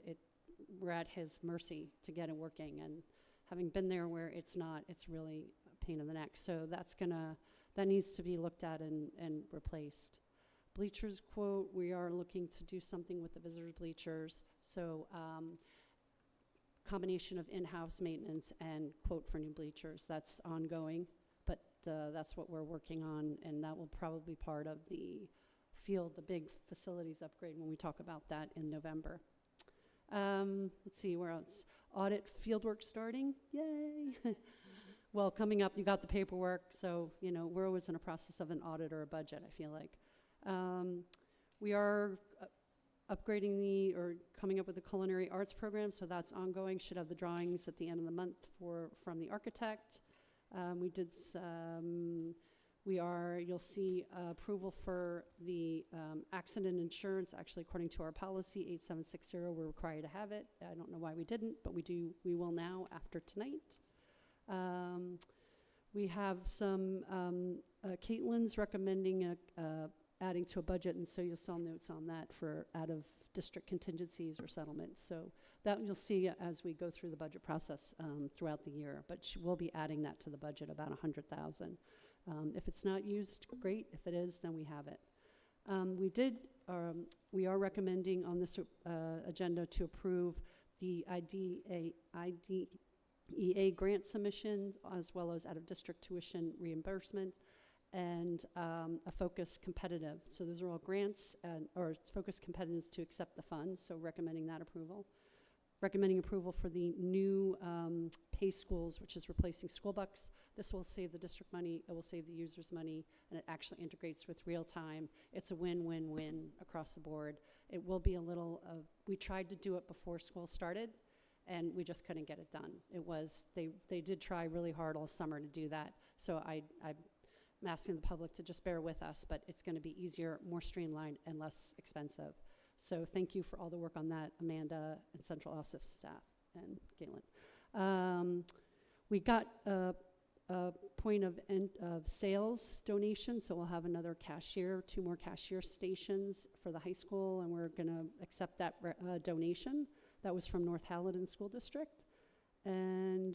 we're at his mercy to get it working. And having been there where it's not, it's really a pain in the neck. So that needs to be looked at and replaced. Bleachers quote, we are looking to do something with the visitors bleachers. So combination of in-house maintenance and quote for new bleachers. That's ongoing, but that's what we're working on, and that will probably be part of the big facilities upgrade when we talk about that in November. Let's see, where else? Audit fieldwork starting, yay. Well, coming up, you got the paperwork, so, we're always in a process of an audit or a budget, I feel like. We are upgrading or coming up with a culinary arts program, so that's ongoing. Should have the drawings at the end of the month from the architect. You'll see approval for the accident insurance. Actually, according to our policy 8760, we're required to have it. I don't know why we didn't, but we will now after tonight. We have some, Caitlin's recommending adding to a budget, and so you'll saw notes on that for out of district contingencies or settlements. So that you'll see as we go through the budget process throughout the year, but we'll be adding that to the budget, about $100,000. If it's not used, great. If it is, then we have it. We are recommending on this agenda to approve the IDEA grant submission, as well as out-of-district tuition reimbursement, and a focus competitive. So those are all grants, or focus competitives to accept the funds, so recommending that approval. Recommending approval for the new pay schools, which is replacing school bucks. This will save the district money, it will save the users money, and it actually integrates with real time. It's a win-win-win across the board. It will be a little, we tried to do it before school started, and we just couldn't get it done. They did try really hard all summer to do that, so I'm asking the public to just bear with us, but it's gonna be easier, more streamlined, and less expensive. So thank you for all the work on that, Amanda and Central Office staff and Galen. We got a point of sales donation, so we'll have another cashier, 2 more cashier stations for the high school, and we're going to accept that donation. That was from North Halloran School District. And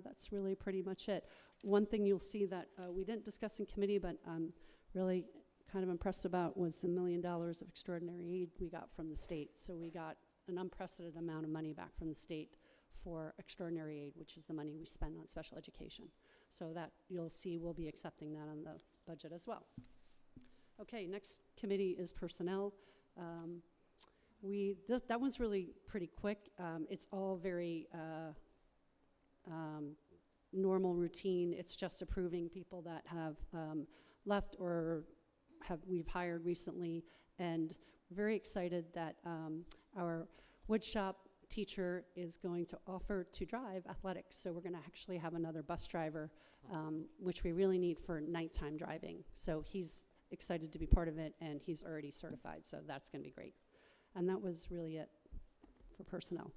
that's really pretty much it. One thing you'll see that we didn't discuss in committee, but I'm really kind of impressed about was the $1 million of extraordinary aid we got from the state. So we got an unprecedented amount of money back from the state for extraordinary aid, which is the money we spend on special education. So that you'll see we'll be accepting that on the budget as well. Okay, next committee is personnel. That one's really pretty quick. It's all very normal routine. It's just approving people that have left or we've hired recently, and very excited that our woodshop teacher is going to offer to drive athletics. So we're going to actually have another bus driver, which we really need for nighttime driving. So he's excited to be part of it, and he's already certified, so that's going to be great. And that was really it for personnel.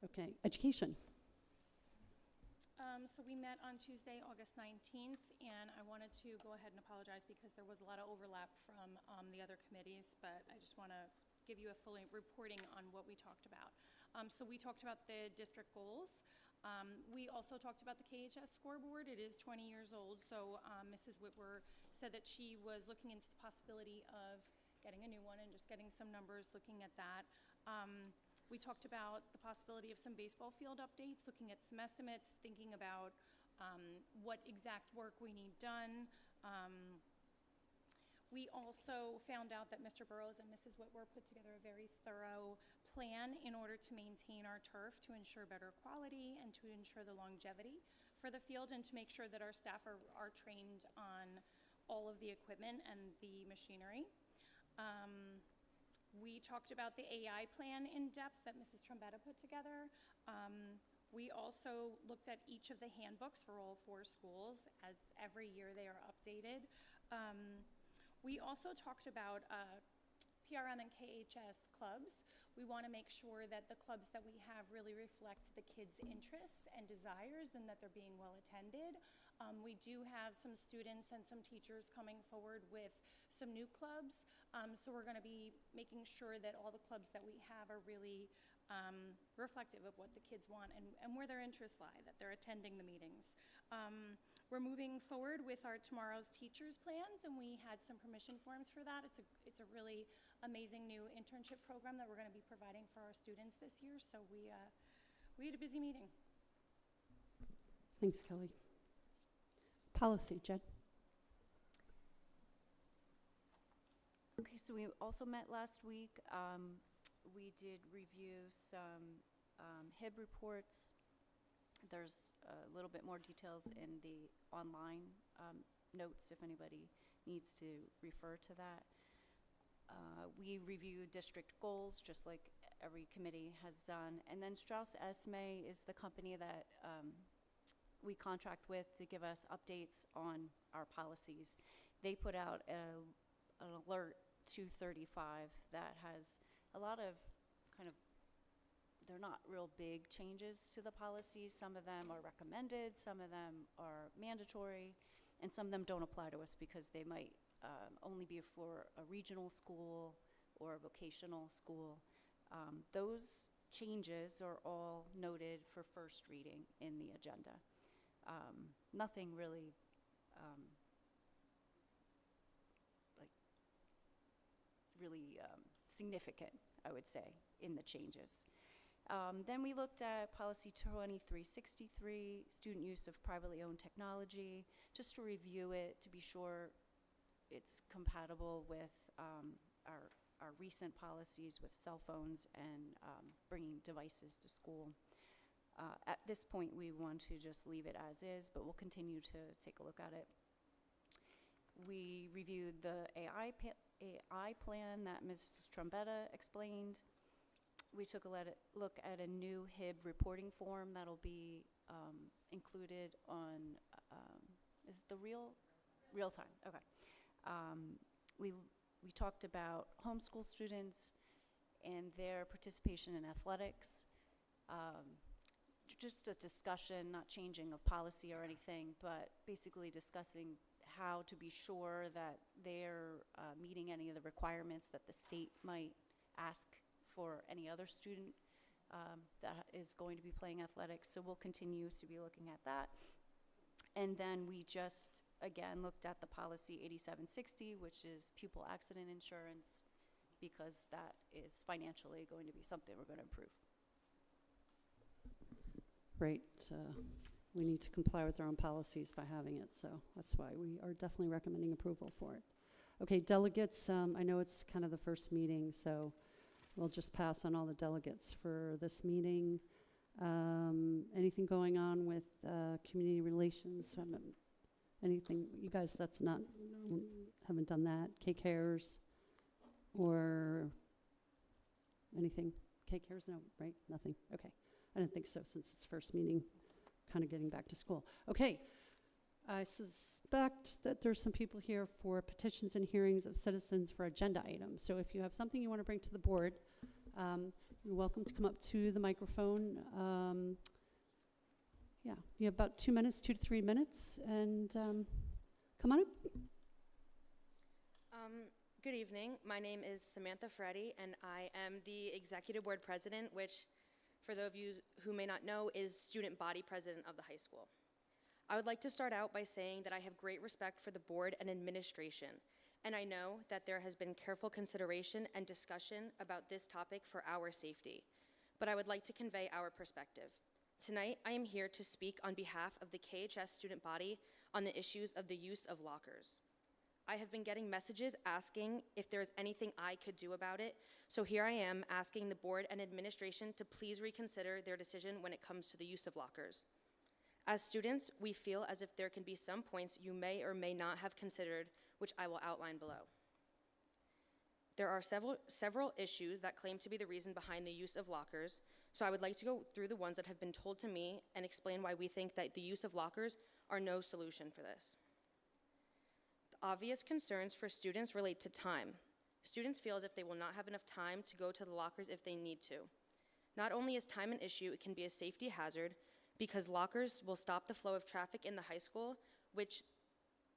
Okay, education. So we met on Tuesday, August 19th, and I wanted to go ahead and apologize because there was a lot of overlap from the other committees, but I just want to give you a full reporting on what we talked about. So we talked about the district goals. We also talked about the KHS scoreboard. It is 20 years old, so Mrs. Whitwer said that she was looking into the possibility of getting a new one and just getting some numbers looking at that. We talked about the possibility of some baseball field updates, looking at some estimates, thinking about what exact work we need done. We also found out that Mr. Burrows and Mrs. Whitwer put together a very thorough plan in order to maintain our turf, to ensure better quality and to ensure the longevity for the field, and to make sure that our staff are trained on all of the equipment and the machinery. We talked about the AI plan in depth that Mrs. Trombetta put together. We also looked at each of the handbooks for all 4 schools, as every year they are updated. We also talked about PRM and KHS clubs. We want to make sure that the clubs that we have really reflect the kids' interests and desires, and that they're being well attended. We do have some students and some teachers coming forward with some new clubs, so we're going to be making sure that all the clubs that we have are really reflective of what the kids want and where their interests lie, that they're attending the meetings. We're moving forward with our Tomorrow's Teachers plans, and we had some permission forms for that. It's a really amazing new internship program that we're going to be providing for our students this year, so we had a busy meeting. Thanks, Kelly. Policy, Jed. Okay, so we also met last week. We did review some HIB reports. There's a little bit more details in the online notes if anybody needs to refer to that. We reviewed district goals, just like every committee has done. And then Strauss Esme is the company that we contract with to give us updates on our policies. They put out an alert 235 that has a lot of they're not real big changes to the policies. Some of them are recommended, some of them are mandatory, and some of them don't apply to us because they might only be for a regional school or a vocational school. Those changes are all noted for first reading in the agenda. Nothing really significant, I would say, in the changes. Then we looked at policy 2363, student use of privately owned technology, just to review it to be sure it's compatible with our recent policies with cell phones and bringing devices to school. At this point, we want to just leave it as is, but we'll continue to take a look at it. We reviewed the AI plan that Ms. Trombetta explained. We took a look at a new HIB reporting form that'll be included on, is it the real time? Okay. We talked about homeschool students and their participation in athletics. Just a discussion, not changing of policy or anything, but basically discussing how to be sure that they're meeting any of the requirements that the state might ask for any other student that is going to be playing athletics, so we'll continue to be looking at that. And then we just, again, looked at the policy 8760, which is pupil accident insurance, because that is financially going to be something we're going to improve. Right. We need to comply with our own policies by having it, so that's why we are definitely recommending approval for it. Okay, delegates, I know it's kind of the first meeting, so we'll just pass on all the delegates for this meeting. Anything going on with community relations? Anything, you guys, that's not, haven't done that? K-Cares or anything? K-Cares, no, right? Nothing, okay. I didn't think so since it's first meeting, kind of getting back to school. Okay, I suspect that there's some people here for petitions and hearings of citizens for agenda items. So if you have something you want to bring to the board, you're welcome to come up to the microphone. Yeah, you have about 2 minutes, 2 to 3 minutes, and come on up. Good evening. My name is Samantha Freddy, and I am the Executive Board President, which, for those of you who may not know, is Student Body President of the high school. I would like to start out by saying that I have great respect for the board and administration, and I know that there has been careful consideration and discussion about this topic for our safety, but I would like to convey our perspective. Tonight, I am here to speak on behalf of the KHS student body on the issues of the use of lockers. I have been getting messages asking if there is anything I could do about it, so here I am asking the board and administration to please reconsider their decision when it comes to the use of lockers. As students, we feel as if there can be some points you may or may not have considered, which I will outline below. There are several issues that claim to be the reason behind the use of lockers, so I would like to go through the ones that have been told to me and explain why we think that the use of lockers are no solution for this. The obvious concerns for students relate to time. Students feel as if they will not have enough time to go to the lockers if they need to. Not only is time an issue, it can be a safety hazard because lockers will stop the flow of traffic in the high school, which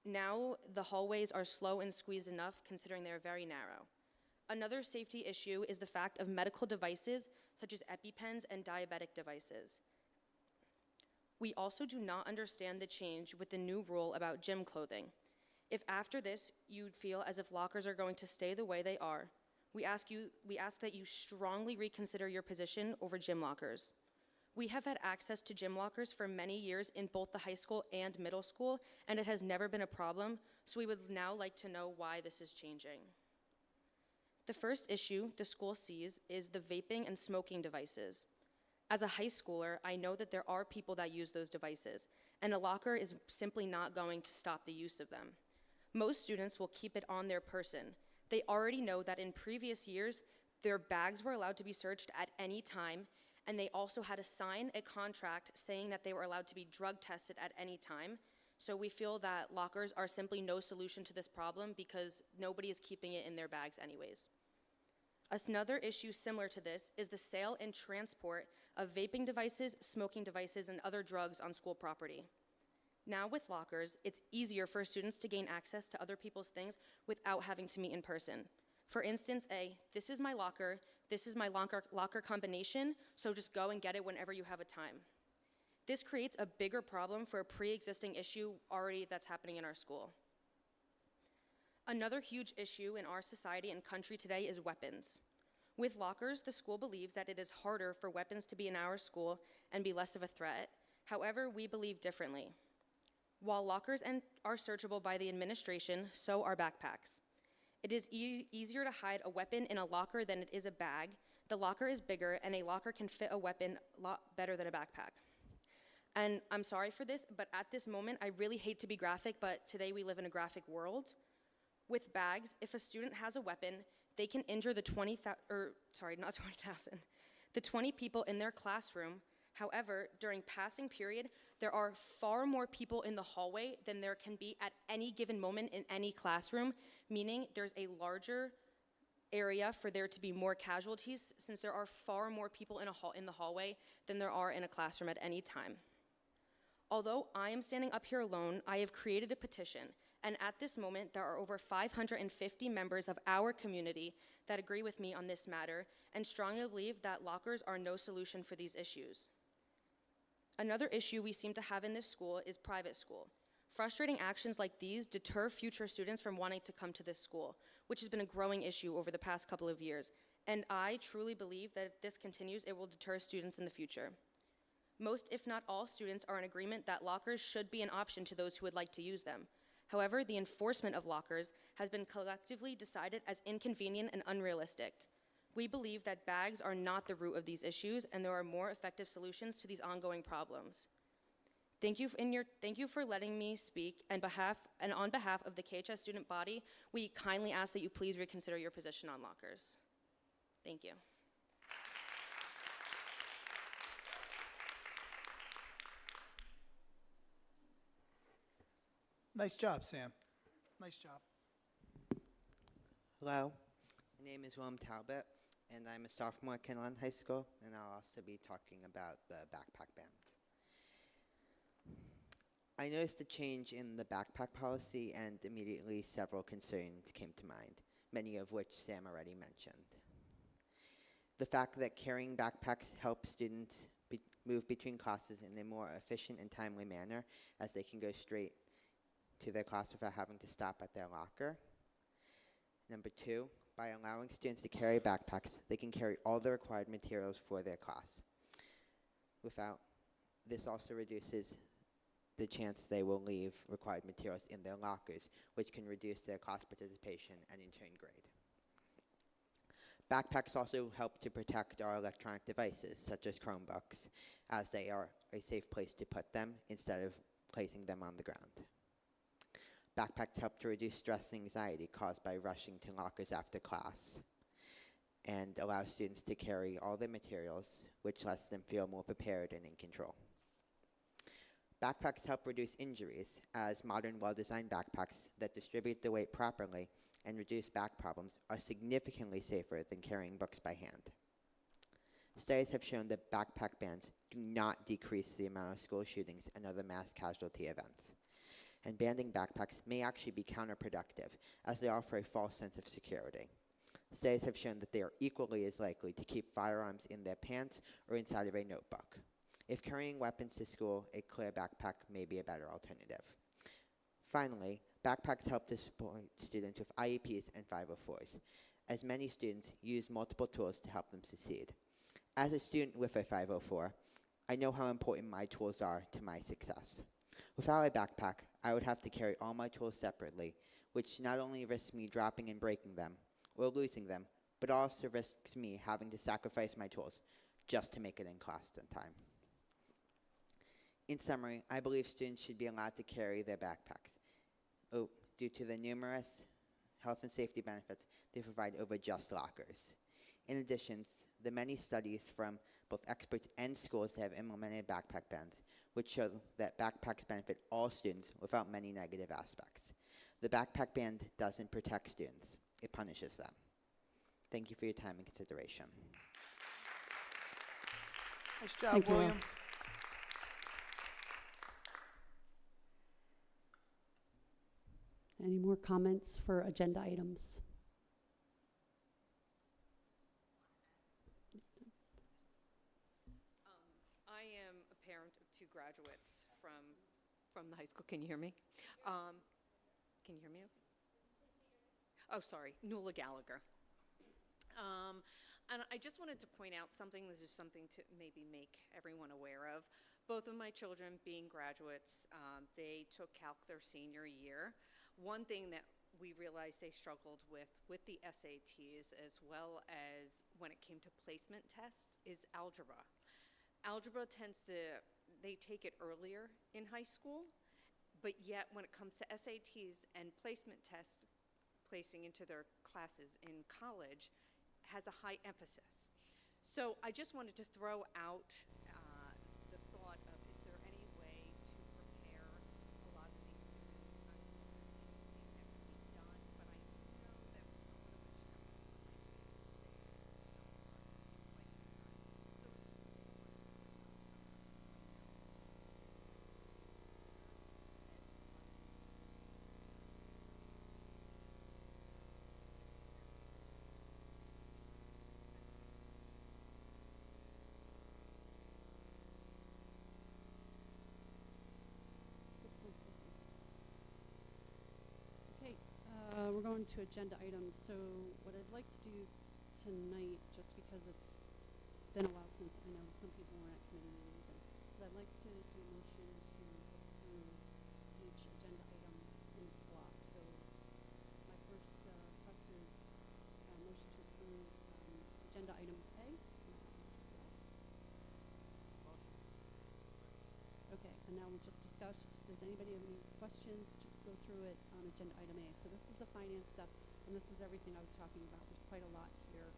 now the hallways are slow and squeezed enough considering they're very narrow. Another safety issue is the fact of medical devices such as EpiPens and diabetic devices. We also do not understand the change with the new rule about gym clothing. If after this you feel as if lockers are going to stay the way they are, we ask that you strongly reconsider your position over gym lockers. We have had access to gym lockers for many years in both the high school and middle school, and it has never been a problem, so we would now like to know why this is changing. The first issue the school sees is the vaping and smoking devices. As a high schooler, I know that there are people that use those devices, and a locker is simply not going to stop the use of them. Most students will keep it on their person. They already know that in previous years, their bags were allowed to be searched at any time, and they also had to sign a contract saying that they were allowed to be drug tested at any time. So we feel that lockers are simply no solution to this problem because nobody is keeping it in their bags anyways. Another issue similar to this is the sale and transport of vaping devices, smoking devices, and other drugs on school property. Now with lockers, it's easier for students to gain access to other people's things without having to meet in person. For instance, this is my locker combination, so just go and get it whenever you have a time. This creates a bigger problem for a pre-existing issue already that's happening in our school. Another huge issue in our society and country today is weapons. With lockers, the school believes that it is harder for weapons to be in our school and be less of a threat. However, we believe differently. While lockers are searchable by the administration, so are backpacks. It is easier to hide a weapon in a locker than it is a bag. The locker is bigger, and a locker can fit a weapon a lot better than a backpack. And I'm sorry for this, but at this moment, I really hate to be graphic, but today we live in a graphic world. With bags, if a student has a weapon, they can injure the 20 people in their classroom. However, during passing period, there are far more people in the hallway than there can be at any given moment in any classroom, meaning there's a larger area for there to be more casualties since there are far more people in the hallway than there are in a classroom at any time. Although I am standing up here alone, I have created a petition, And at this moment, there are over 550 members of our community that agree with me on this matter and strongly believe that lockers are no solution for these issues. Another issue we seem to have in this school is private school. Frustrating actions like these deter future students from wanting to come to this school, which has been a growing issue over the past couple of years. And I truly believe that if this continues, it will deter students in the future. Most, if not all, students are in agreement that lockers should be an option to those who would like to use them. However, the enforcement of lockers has been collectively decided as inconvenient and unrealistic. We believe that bags are not the root of these issues, and there are more effective solutions to these ongoing problems. Thank you for letting me speak, and on behalf of the KHS student body, we kindly ask that you please reconsider your position on lockers. Thank you. Nice job, Sam. Nice job. Hello, my name is Willem Talbot, and I'm a sophomore at Kinnelon High School, and I'll also be talking about the backpack ban. I noticed a change in the backpack policy, and immediately several concerns came to mind, many of which Sam already mentioned. The fact that carrying backpacks helps students move between classes in a more efficient and timely manner, as they can go straight to their class without having to stop at their locker. Number two, by allowing students to carry backpacks, they can carry all the required materials for their class. This also reduces the chance they will leave required materials in their lockers, which can reduce their class participation and in turn grade. Backpacks also help to protect our electronic devices, such as Chromebooks, as they are a safe place to put them instead of placing them on the ground. Backpacks help to reduce stress and anxiety caused by rushing to lockers after class, and allow students to carry all their materials, which lets them feel more prepared and in control. Backpacks help reduce injuries, as modern, well-designed backpacks that distribute the weight properly and reduce back problems are significantly safer than carrying books by hand. Studies have shown that backpack bans do not decrease the amount of school shootings and other mass casualty events. And banning backpacks may actually be counterproductive, as they offer a false sense of security. Studies have shown that they are equally as likely to keep firearms in their pants or inside of a notebook. If carrying weapons to school, a clear backpack may be a better alternative. Finally, backpacks help to support students with IEPs and 504s, as many students use multiple tools to help them succeed. As a student with a 504, I know how important my tools are to my success. Without a backpack, I would have to carry all my tools separately, which not only risks me dropping and breaking them, or losing them, but also risks me having to sacrifice my tools just to make it in class on time. In summary, I believe students should be allowed to carry their backpacks. Due to the numerous health and safety benefits they provide over just lockers. In addition, the many studies from both experts and schools that have implemented backpack bans, which show that backpacks benefit all students without many negative aspects. The backpack ban doesn't protect students, it punishes them. Thank you for your time and consideration. Nice job, Thank you, Will. William. Any more comments for agenda items? I am a parent of two graduates from the high school. Can you hear me? Can you hear me? Oh, sorry, Nuala Gallagher. And I just wanted to point out something. This is something to maybe make everyone aware of. Both of my children being graduates, they took calc their senior year. One thing that we realized they struggled with the SATs, as well as when it came to placement tests, is algebra. Algebra they take it earlier in high school, but yet when it comes to SATs and placement tests, placing into their classes in college, has a high emphasis. So I just wanted to throw out the thought of, is there any way to prepare a lot of these students? I don't know if there's anything that can be done, but I know that was somewhat of a challenge for my kids. They on to agenda items. So what I'd like to do tonight, just because it's been a while since I know some people weren't at committee meetings, and I'd like to do a motion to approve each agenda item in its block. So my first request is a motion to approve agenda items A. Okay, and now we'll just discuss, does anybody have any questions? Just go through it on agenda item A. So this is the finance stuff, and this was everything I was talking about. There's quite a lot here.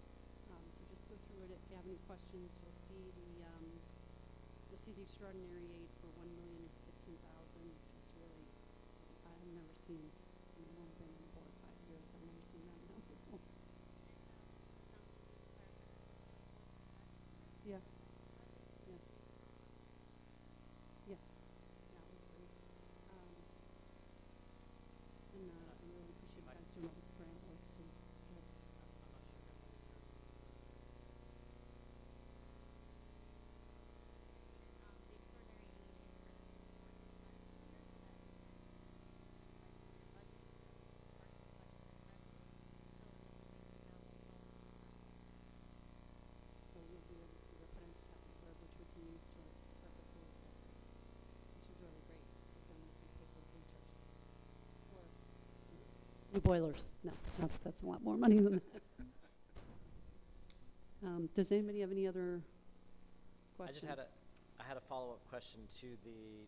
So just go through it. If you have any questions, you'll see the extraordinary aid for $1,015,000, which is really, I've never seen, I've only been on the board 5 years, I've never seen that amount before. Yeah. Yeah. Yeah. Yeah, it was great. And I really appreciate you guys doing all the grant work too. Yeah. So we'll be able to put into capital reserve, which we can use for facilities upgrades, which is really great, because then we can pay for bleachers or new boilers. No, that's a lot more money than that. Does anybody have any other questions? I had a follow-up question to the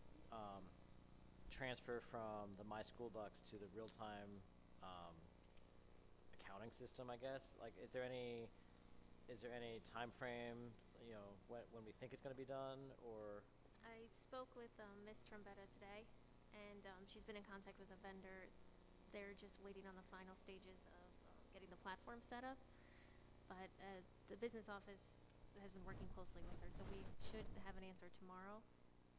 transfer from the My School Bucks to the real-time accounting system, I guess. Like, is there any time frame, you know, when we think it's going to be done, or? I spoke with Ms. Trombetta today, and she's been in contact with a vendor. They're just waiting on the final stages of getting the platform set up. But the business office has been working closely with her, so we should have an answer tomorrow.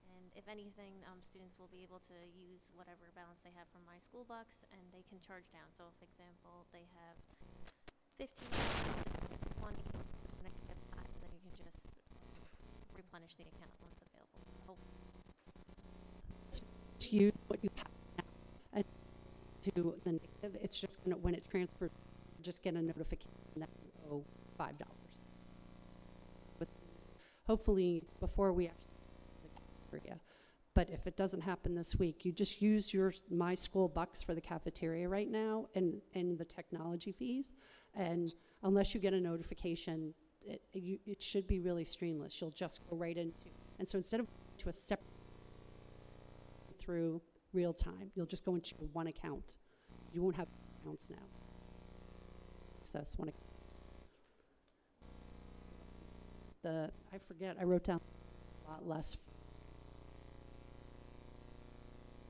And if anything, students will be able to use whatever balance they have from My School Bucks, and they can charge down. So, for example, they have 15, 20, and then you can just replenish the account once available. Use what you have now and to the negative. It's just gonna, when it transfers, just get a notification that you owe $5. But hopefully before we actually get the cafeteria. But if it doesn't happen this week, you just use your My School Bucks for the cafeteria right now and the technology fees. And unless you get a notification, it should be really streamless. You'll just go right into, and so instead of to a separate through real time, you'll just go into one account. You won't have accounts now. Access one account. I forget, I wrote down a lot less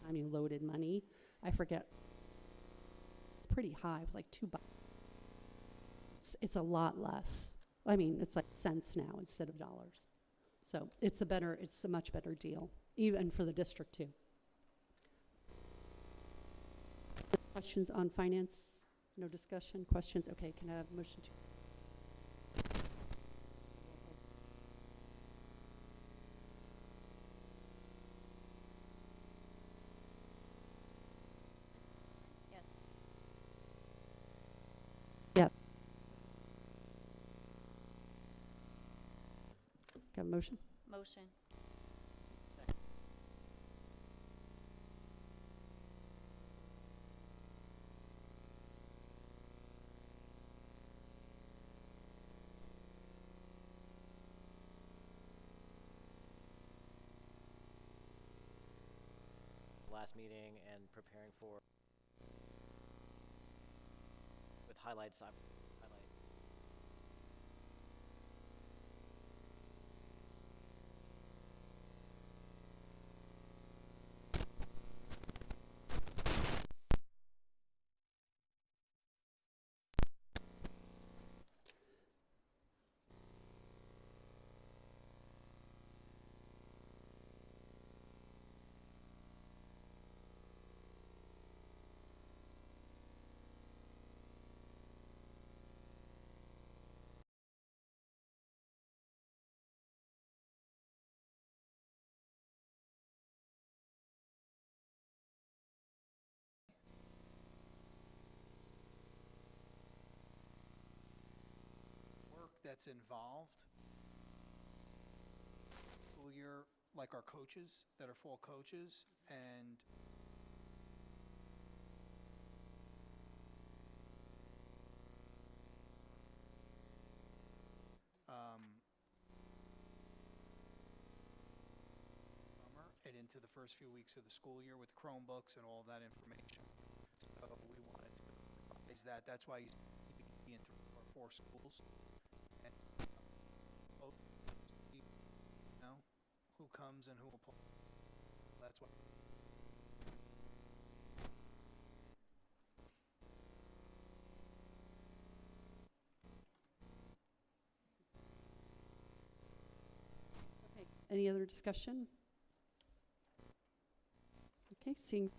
time you loaded money. I forget. It's pretty high. It was like $2. It's a lot less. I mean, it's like cents now instead of dollars. So it's a much better deal, even for the district too. Questions on finance? No discussion? Questions? Okay, can I have a motion to? Yes. Yeah. Got a motion? Motion. Last meeting and preparing for with highlights. that's involved school year, like our coaches that are fall coaches, and summer and into the first few weeks of the school year with Chromebooks and all of that information. So we wanted to is that. That's why you see in 3 or 4 schools. And you know who comes and who will play. That's why. Okay, any other discussion? Okay, seeing.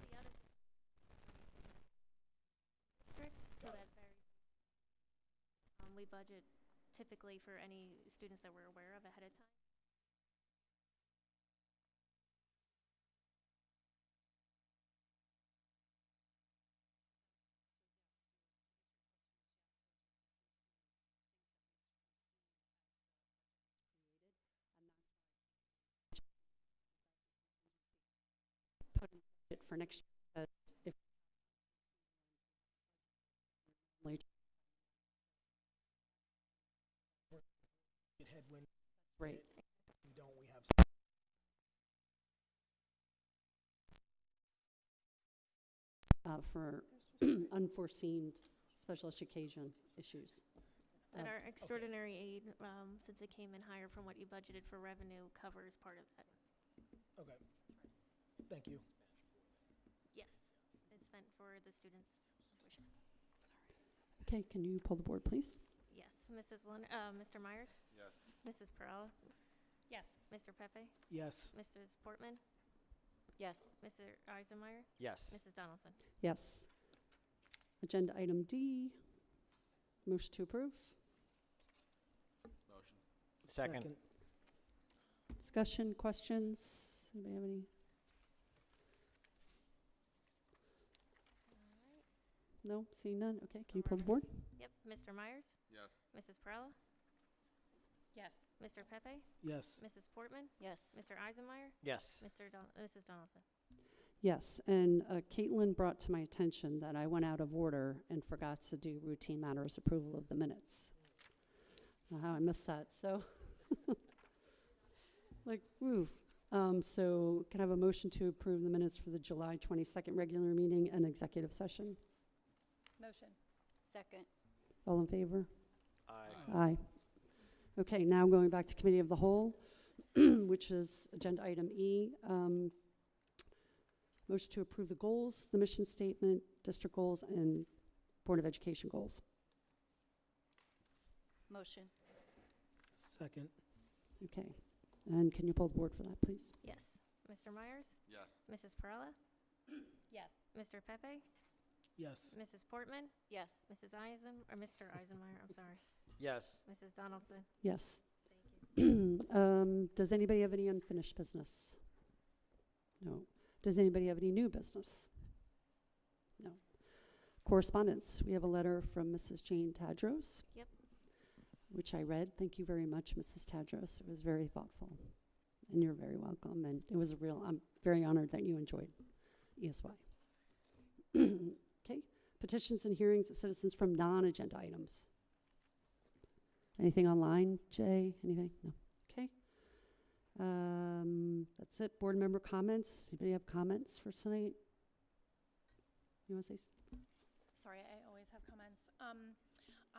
The other district, so that varies. We budget typically for any students that we're aware of ahead of time. Put in budget for next year, if Headwind. right. We don't, we have. For unforeseen special education issues. And our extraordinary aid, since it came in higher from what you budgeted for revenue, covers part of that. Okay. Thank you. Yes, it's meant for the students' tuition. Okay, can you pull the board, please? Yes, Mr. Myers? Yes. Mrs. Perella? Yes. Mr. Pepe? Yes. Mrs. Portman? Yes. Mr. Eisenmeyer? Yes. Mrs. Donaldson? Yes. Agenda item D, motion to approve. Motion. Second. Discussion, questions? Anybody have any? No, seeing none? Okay, can you pull the board? Yep, Mr. Myers? Yes. Mrs. Perella? Yes. Mr. Pepe? Yes. Mrs. Portman? Yes. Mr. Eisenmeyer? Yes. Mrs. Donaldson? Yes, and Caitlin brought to my attention that I went out of order and forgot to do routine matters approval of the minutes. How I missed that, so. Like, woo. So can I have a motion to approve the minutes for the July 22nd regular meeting and executive session? Motion. Second. All in favor? Aye. Aye. Okay, now going back to committee of the whole, which is agenda item E. Motion to approve the goals, the mission statement, district goals, and Board of Education goals. Motion. Second. Okay, and can you pull the board for that, please? Yes. Mr. Myers? Yes. Mrs. Perella? Yes. Mr. Pepe? Yes. Mrs. Portman? Yes. Mr. Eisenmeyer, I'm sorry. Yes. Mrs. Donaldson? Yes. Thank you. Does anybody have any unfinished business? No. Does anybody have any new business? No. Correspondence. We have a letter from Mrs. Jane Tadros. Yep. Which I read. Thank you very much, Mrs. Tadros. It was very thoughtful. And you're very welcome. And it was I'm very honored that you enjoyed ESY. Okay. Petitions and hearings of citizens from non-agenda items. Anything online, Jay? Anything? No. Okay. That's it. Board member comments. Anybody have comments for tonight? You want to say? Sorry, I always have comments.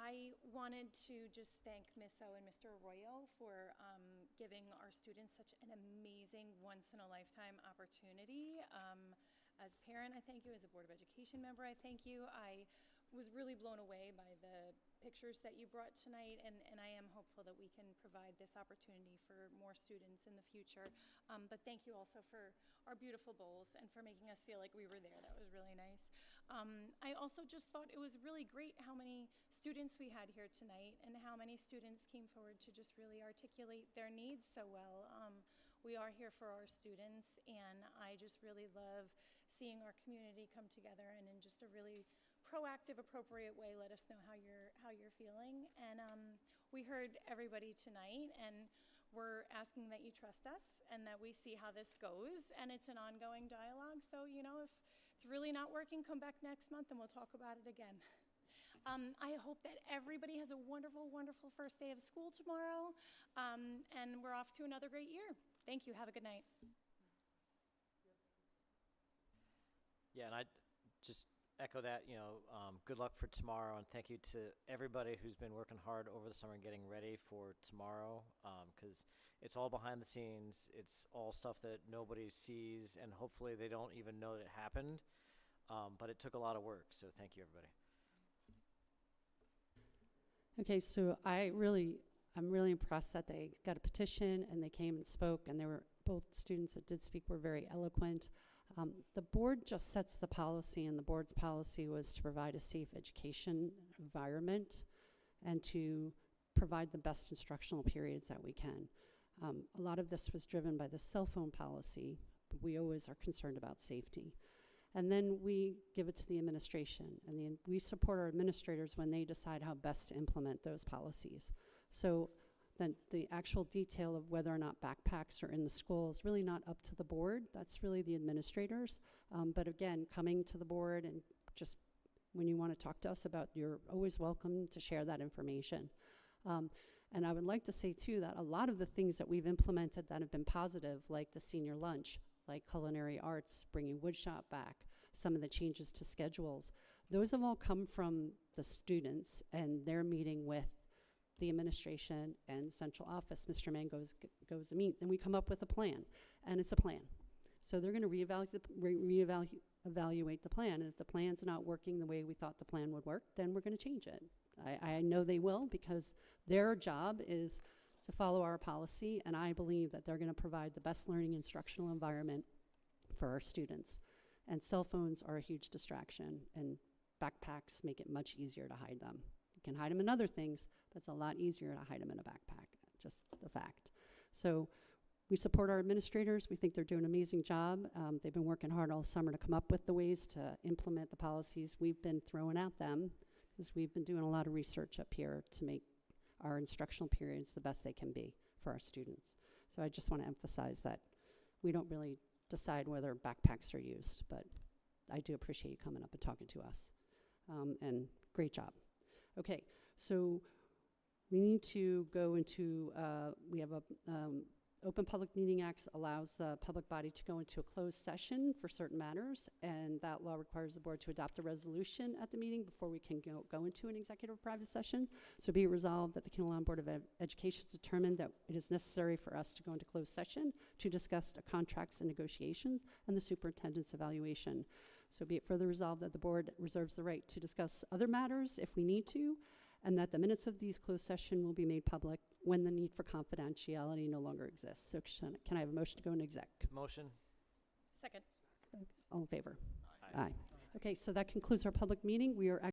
I wanted to just thank Miss O and Mr. Arroyo for giving our students such an amazing, once-in-a-lifetime opportunity. As a parent, I thank you. As a Board of Education member, I thank you. I was really blown away by the pictures that you brought tonight, and I am hopeful that we can provide this opportunity for more students in the future. But thank you also for our beautiful bowls and for making us feel like we were there. That was really nice. I also just thought it was really great how many students we had here tonight and how many students came forward to just really articulate their needs so well. We are here for our students, and I just really love seeing our community come together and in just a really proactive, appropriate way let us know how you're feeling. And we heard everybody tonight, and we're asking that you trust us and that we see how this goes, and it's an ongoing dialogue. So, you know, if it's really not working, come back next month and we'll talk about it again. I hope that everybody has a wonderful, wonderful first day of school tomorrow, and we're off to another great year. Thank you. Have a good night. Yeah, and I just echo that, you know, good luck for tomorrow, and thank you to everybody who's been working hard over the summer getting ready for tomorrow, because it's all behind the scenes. It's all stuff that nobody sees, and hopefully they don't even know that it happened, but it took a lot of work, so thank you, everybody. Okay, so I'm really impressed that they got a petition and they came and spoke, and they were, both students that did speak were very eloquent. The board just sets the policy, and the board's policy was to provide a safe education environment and to provide the best instructional periods that we can. A lot of this was driven by the cell phone policy, but we always are concerned about safety. And then we give it to the administration, and we support our administrators when they decide how best to implement those policies. So then the actual detail of whether or not backpacks are in the school is really not up to the board. That's really the administrators. But again, coming to the board and just when you want to talk to us about, you're always welcome to share that information. And I would like to say too that a lot of the things that we've implemented that have been positive, like the senior lunch, like culinary arts, bringing woodshop back, some of the changes to schedules, those have all come from the students and their meeting with the administration and central office. Mr. Mann goes and meets, and we come up with a plan, and it's a plan. So they're going to evaluate the plan, and if the plan's not working the way we thought the plan would work, then we're going to change it. I know they will, because their job is to follow our policy, and I believe that they're going to provide the best learning instructional environment for our students. And cell phones are a huge distraction, and backpacks make it much easier to hide them. You can hide them in other things, but it's a lot easier to hide them in a backpack, just the fact. So we support our administrators. We think they're doing an amazing job. They've been working hard all summer to come up with the ways to implement the policies we've been throwing at them, because we've been doing a lot of research up here to make our instructional periods the best they can be for our students. So I just want to emphasize that we don't really decide whether backpacks are used, but I do appreciate you coming up and talking to us. And great job. Okay, so we need to go into, we have a, Open Public Meeting Act allows the public body to go into a closed session for certain matters, and that law requires the board to adopt a resolution at the meeting before we can go into an executive or private session. So be it resolved that the Kinnelon Board of Education determined that it is necessary for us to go into closed session to discuss contracts and negotiations and the superintendent's evaluation. So be it further resolved that the board reserves the right to discuss other matters if we need to, and that the minutes of these closed session will be made public when the need for confidentiality no longer exists. So can I have a motion to go into exec? Motion? Second. All in favor? Aye. Aye. Okay, so that concludes our public meeting. We are